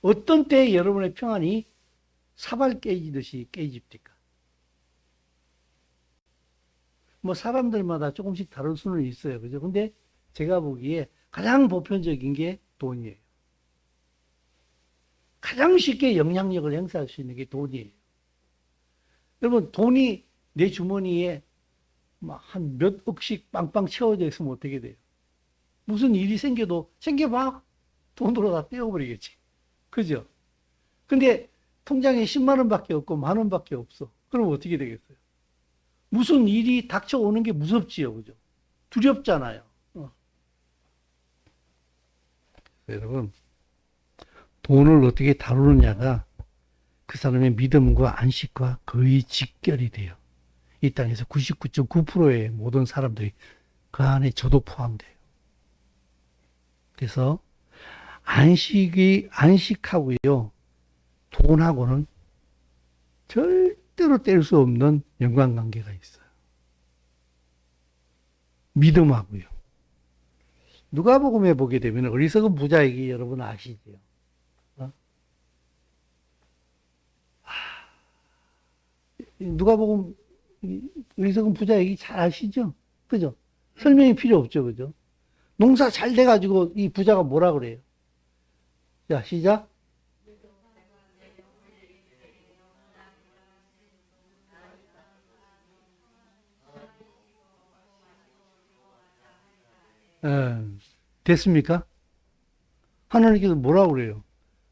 A: 어떤 때에 여러분의 평안이 사발 깨지듯이 깨집니까? 뭐 사람들마다 조금씩 다를 수는 있어요. 그죠? 근데 제가 보기에 가장 보편적인 게 돈이에요. 가장 쉽게 영향력을 행사할 수 있는 게 돈이에요. 여러분, 돈이 내 주머니에 한 몇 억씩 빵빵 채워져 있으면 어떻게 돼요? 무슨 일이 생겨도 챙겨봐. 돈으로 다 떼어버리겠지. 그죠? 근데 통장에 10만 원밖에 없고 만 원밖에 없어. 그럼 어떻게 되겠어요? 무슨 일이 닥쳐오는 게 무섭지요. 그죠? 두렵잖아요. 여러분, 돈을 어떻게 다루느냐가 그 사람의 믿음과 안식과 거의 직결이 돼요. 이 땅에서 99.9%의 모든 사람들이 그 안에 저도 포함돼요. 그래서 안식하고요, 돈하고는 절대로 뗄 수 없는 연관관계가 있어요. 믿음하고요. 누가복음에 보게 되면 어리석은 부자 얘기 여러분 아시죠? 누가복음 어리석은 부자 얘기 잘 아시죠? 그죠? 설명이 필요 없죠, 그죠? 농사 잘 돼가지고 이 부자가 뭐라 그래요? 자, 시작. 됐습니까? 하나님께서 뭐라 그래요?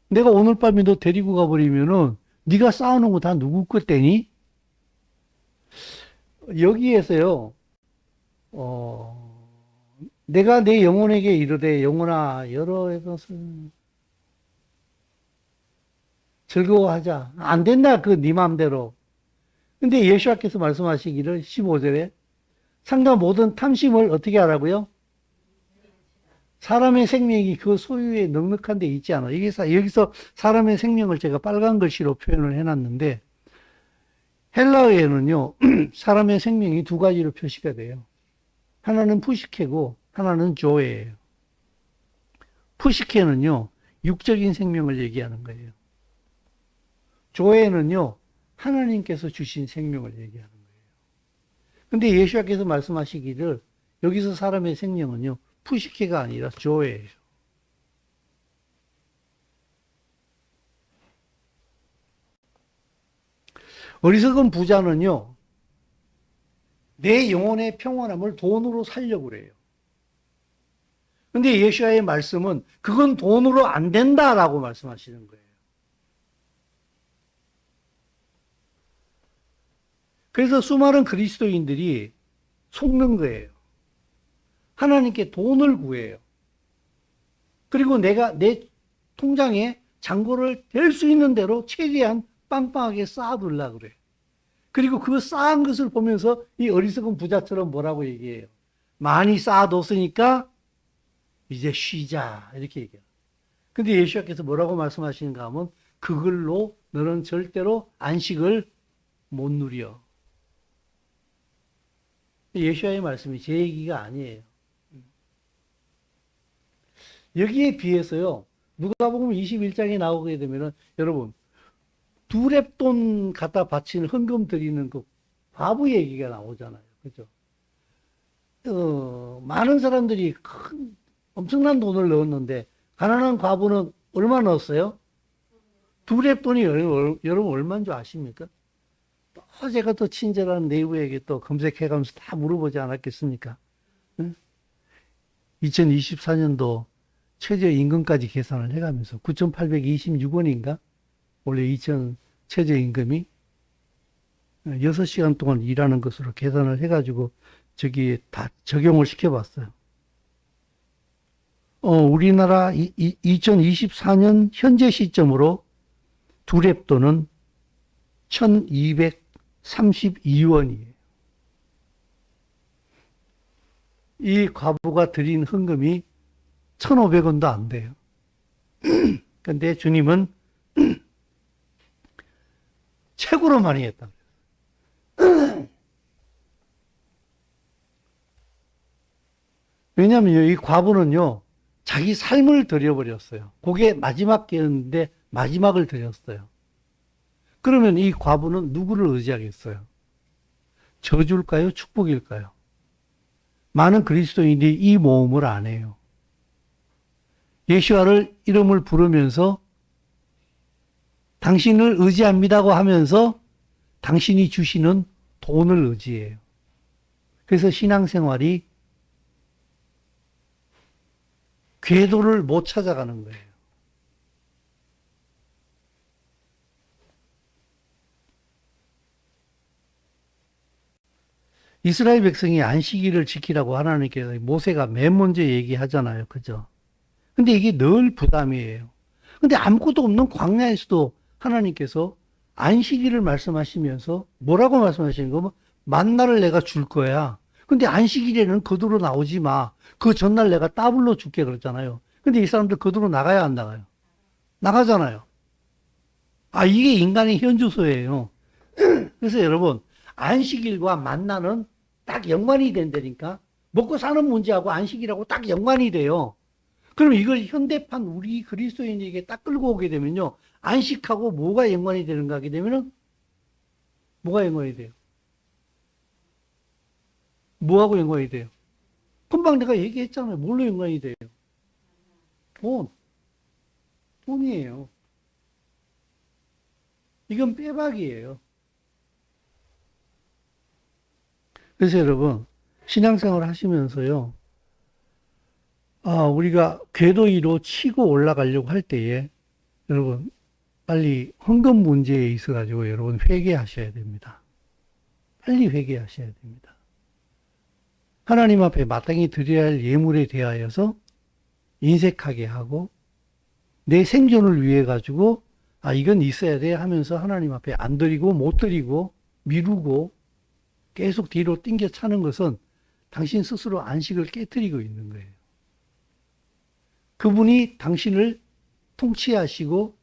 A: 내가 오늘 밤에 너 데리고 가버리면은 네가 쌓아놓은 거 다 누구 것 때니? 여기에서요, 내가 내 영혼에게 이르되 영혼아 여러 것을 즐거워하자. 안 된다, 그 네 맘대로. 근데 예수님께서 말씀하시기를 15절에 상가 모든 탐심을 어떻게 하라고요? 사람의 생명이 그 소유에 넉넉한 데 있지 않아. 여기서 사람의 생명을 제가 빨간 글씨로 표현을 해놨는데, 헬라어에는요, 사람의 생명이 두 가지로 표시가 돼요. 하나는 푸시케고, 하나는 조에예요. 푸시케는요, 육적인 생명을 얘기하는 거예요. 조에는요, 하나님께서 주신 생명을 얘기하는 거예요. 근데 예수님께서 말씀하시기를, 여기서 사람의 생명은요, 푸시케가 아니라 조에예요. 어리석은 부자는요, 내 영혼의 평안함을 돈으로 살려고 그래요. 근데 예수와의 말씀은 그건 돈으로 안 된다라고 말씀하시는 거예요. 그래서 수많은 그리스도인들이 속는 거예요. 하나님께 돈을 구해요. 그리고 내가 내 통장에 잔고를 댈 수 있는 대로 최대한 빵빵하게 쌓아두려고 그래요. 그리고 그 쌓은 것을 보면서 이 어리석은 부자처럼 뭐라고 얘기해요? 많이 쌓아뒀으니까 이제 쉬자, 이렇게 얘기해요. 근데 예수님께서 뭐라고 말씀하시는가 하면 그걸로 너는 절대로 안식을 못 누려. 예수님의 말씀이 제 얘기가 아니에요. 여기에 비해서요, 누가복음 21장에 나오게 되면은, 여러분, 두 렙돈 갖다 바치는 헌금 드리는 그 과부 얘기가 나오잖아요. 그죠? 많은 사람들이 엄청난 돈을 넣었는데, 가난한 과부는 얼마 넣었어요? 두 랩돈이 여러분 얼마인 줄 아십니까? 또 제가 또 친절한 네이버에게 또 검색해가면서 다 물어보지 않았겠습니까? 응? 2024년도 최저임금까지 계산을 해가면서 9,826원인가? 원래 최저임금이 6시간 동안 일하는 것으로 계산을 해가지고 저기에 다 적용을 시켜봤어요. 우리나라 2024년 현재 시점으로 두 랩돈은 1,232원이에요. 이 과부가 드린 헌금이 1,500원도 안 돼요. 근데 주님은 최고로 많이 했다. 왜냐하면 이 과부는요, 자기 삶을 드려버렸어요. 그게 마지막 게였는데 마지막을 드렸어요. 그러면 이 과부는 누구를 의지하겠어요? 저주일까요? 축복일까요? 많은 그리스도인들이 이 모험을 안 해요. 예수와를 이름을 부르면서 당신을 의지합니다고 하면서 당신이 주시는 돈을 의지해요. 그래서 신앙생활이 궤도를 못 찾아가는 거예요. 이스라엘 백성이 안식일을 지키라고 하나님께서 모세가 맨 먼저 얘기하잖아요. 그죠? 근데 이게 늘 부담이에요. 근데 아무것도 없는 광야에서도 하나님께서 안식일을 말씀하시면서 뭐라고 말씀하시는 거? 만나를 내가 줄 거야. 근데 안식일에는 거두러 나오지 마. 그 전날 내가 따블로 줄게 그랬잖아요. 근데 이 사람들 거두러 나가야 안 나가요? 나가잖아요. 아, 이게 인간의 현주소예요. 그래서 여러분, 안식일과 만나는 딱 연관이 된다니까. 먹고 사는 문제하고 안식일하고 딱 연관이 돼요. 그럼 이걸 현대판 우리 그리스도인에게 딱 끌고 오게 되면요. 안식하고 뭐가 연관이 되는가 하게 되면은 뭐가 연관이 돼요? 뭐하고 연관이 돼요? 금방 내가 얘기했잖아요. 뭘로 연관이 돼요? 돈. 돈이에요. 이건 빼박이에요. 그래서 여러분, 신앙생활 하시면서요. 우리가 궤도 위로 치고 올라가려고 할 때에 여러분 빨리 헌금 문제에 있어 가지고 여러분 회개하셔야 됩니다. 빨리 회개하셔야 됩니다. 하나님 앞에 마땅히 드려야 할 예물에 대하여서 인색하게 하고 내 생존을 위해 가지고 이건 있어야 돼 하면서 하나님 앞에 안 드리고 못 드리고 미루고 계속 뒤로 띵겨 차는 것은 당신 스스로 안식을 깨뜨리고 있는 거예요. 그분이 당신을 통치하시고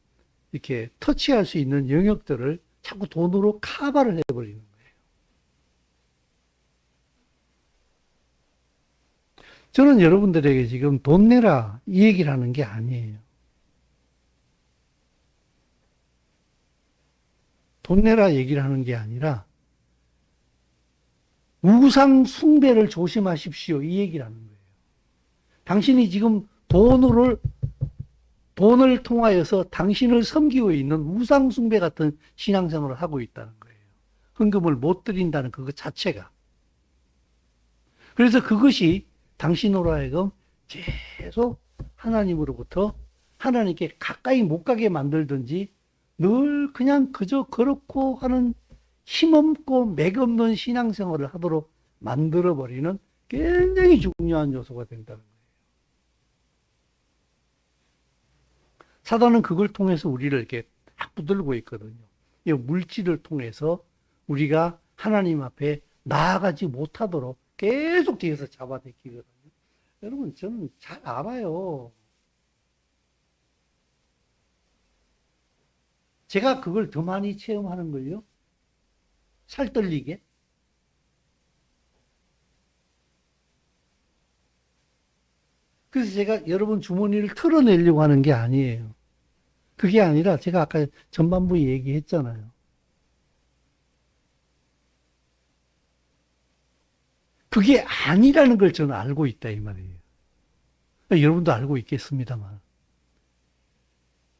A: 이렇게 터치할 수 있는 영역들을 자꾸 돈으로 카바를 해버리는 거예요. 저는 여러분들에게 지금 돈 내라 이 얘기를 하는 게 아니에요. 돈 내라 얘기를 하는 게 아니라 우상 숭배를 조심하십시오 이 얘기를 하는 거예요. 당신이 지금 돈을 통하여서 당신을 섬기고 있는 우상 숭배 같은 신앙생활을 하고 있다는 거예요. 헌금을 못 드린다는 그것 자체가. 그래서 그것이 당신으로 하여금 계속 하나님으로부터 하나님께 가까이 못 가게 만들든지 늘 그냥 그저 그렇고 하는 힘없고 맥없는 신앙생활을 하도록 만들어버리는 굉장히 중요한 요소가 된다는 거예요. 사단은 그걸 통해서 우리를 이렇게 딱 붙들고 있거든요. 이 물질을 통해서 우리가 하나님 앞에 나아가지 못하도록 계속 뒤에서 잡아당기거든요. 여러분, 저는 잘 알아요. 제가 그걸 더 많이 체험하는 걸요. 살떨리게. 그래서 제가 여러분 주머니를 털어내려고 하는 게 아니에요. 그게 아니라 제가 아까 전반부에 얘기했잖아요. 그게 아니라는 걸 저는 알고 있다 이 말이에요. 여러분도 알고 있겠습니다만.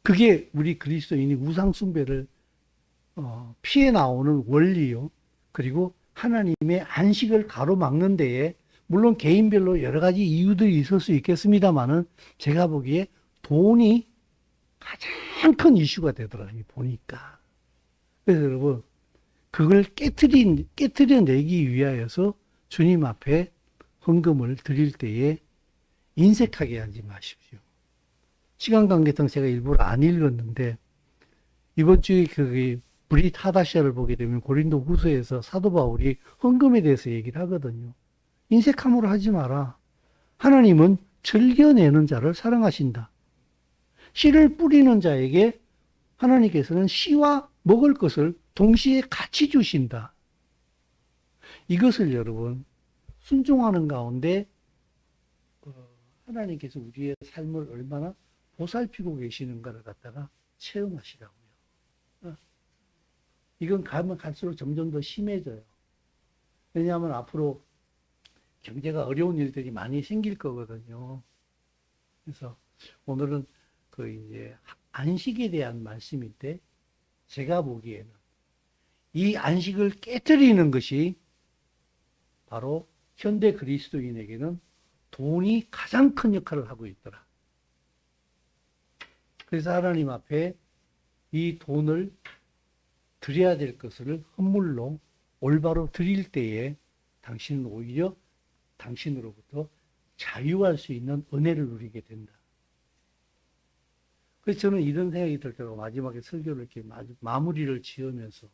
A: 그게 우리 그리스도인이 우상숭배를 피해 나오는 원리요. 그리고 하나님의 안식을 가로막는 데에 물론 개인별로 여러 가지 이유들이 있을 수 있겠습니다만은 제가 보기에 돈이 가장 큰 이슈가 되더라고요. 보니까. 그래서 여러분 그걸 깨트려내기 위하여서 주님 앞에 헌금을 드릴 때에 인색하게 하지 마십시오. 시간 관계상 제가 일부러 안 읽었는데 이번 주에 그 브릿 하다샤를 보게 되면 고린도 후서에서 사도 바울이 헌금에 대해서 얘기를 하거든요. 인색함으로 하지 마라. 하나님은 즐겨내는 자를 사랑하신다. 씨를 뿌리는 자에게 하나님께서는 씨와 먹을 것을 동시에 같이 주신다. 이것을 여러분 순종하는 가운데 하나님께서 우리의 삶을 얼마나 보살피고 계시는가를 갖다가 체험하시라고요. 이건 가면 갈수록 점점 더 심해져요. 왜냐하면 앞으로 경제가 어려운 일들이 많이 생길 거거든요. 그래서 오늘은 그 이제 안식에 대한 말씀인데 제가 보기에는 이 안식을 깨뜨리는 것이 바로 현대 그리스도인에게는 돈이 가장 큰 역할을 하고 있더라. 그래서 하나님 앞에 이 돈을 드려야 될 것을 헌물로 올바로 드릴 때에 당신은 오히려 당신으로부터 자유할 수 있는 은혜를 누리게 된다. 그래서 저는 이런 생각이 들 때가 마지막에 설교를 이렇게 마무리를 지으면서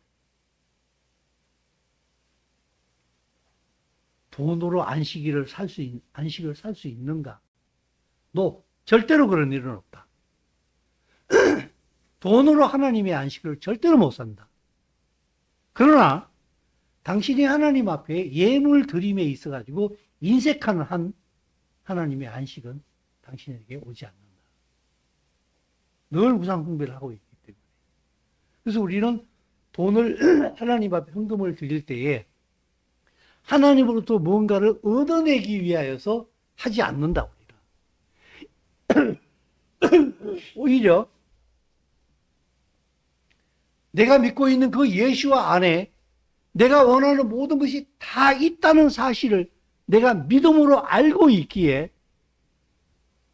A: 돈으로 안식을 살 수 있는가? 절대로 그런 일은 없다. 돈으로 하나님의 안식을 절대로 못 산다. 그러나 당신이 하나님 앞에 예물 드림에 있어가지고 인색하는 한 하나님의 안식은 당신에게 오지 않는다. 늘 우상 숭배를 하고 있기 때문에. 그래서 우리는 돈을 하나님 앞에 헌금을 드릴 때에 하나님으로부터 뭔가를 얻어내기 위하여서 하지 않는다. 오히려 내가 믿고 있는 그 예수와 안에 내가 원하는 모든 것이 다 있다는 사실을 내가 믿음으로 알고 있기에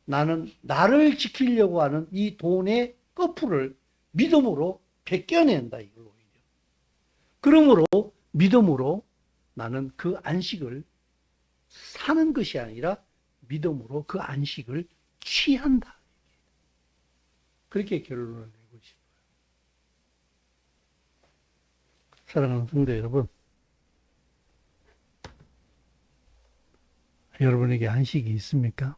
A: 나는 나를 지키려고 하는 이 돈의 거풀을 믿음으로 벗겨낸다. 이걸 오히려. 그러므로 믿음으로 나는 그 안식을 사는 것이 아니라 믿음으로 그 안식을 취한다. 그렇게 결론을 내고 싶어요. 사랑하는 성도 여러분, 여러분에게 안식이 있습니까?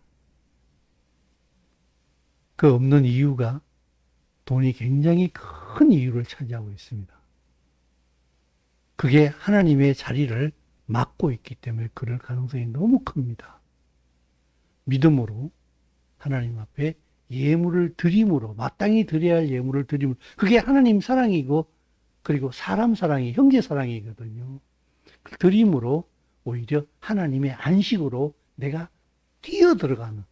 A: 그 없는 이유가 돈이 굉장히 큰 이유를 차지하고 있습니다. 그게 하나님의 자리를 막고 있기 때문에 그럴 가능성이 너무 큽니다. 믿음으로 하나님 앞에 예물을 드림으로, 마땅히 드려야 할 예물을 드림으로, 그게 하나님 사랑이고 그리고 사람 사랑이, 형제 사랑이거든요. 그 드림으로 오히려 하나님의 안식으로 내가 뛰어들어가는,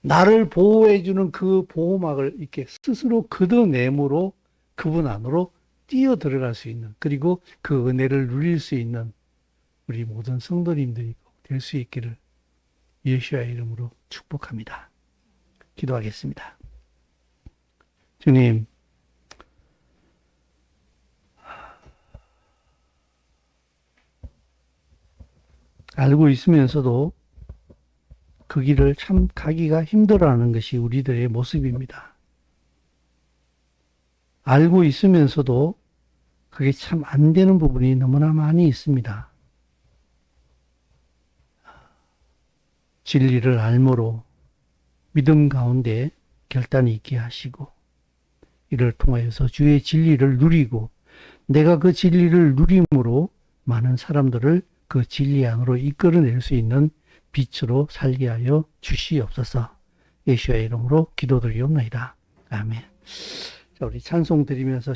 A: 나를 보호해주는 그 보호막을 이렇게 스스로 걷어내므로 그분 안으로 뛰어들어갈 수 있는, 그리고 그 은혜를 누릴 수 있는 우리 모든 성도님들이 될 수 있기를 예수의 이름으로 축복합니다. 기도하겠습니다. 주님, 알고 있으면서도 그 길을 참 가기가 힘들어하는 것이 우리들의 모습입니다. 알고 있으면서도 그게 참 안 되는 부분이 너무나 많이 있습니다. 진리를 알므로 믿음 가운데 결단이 있게 하시고, 이를 통하여서 주의 진리를 누리고 내가 그 진리를 누림으로 많은 사람들을 그 진리 안으로 이끌어낼 수 있는 빛으로 살게 하여 주시옵소서. 예수의 이름으로 기도드리옵나이다. 아멘. 자, 우리 찬송 드리면서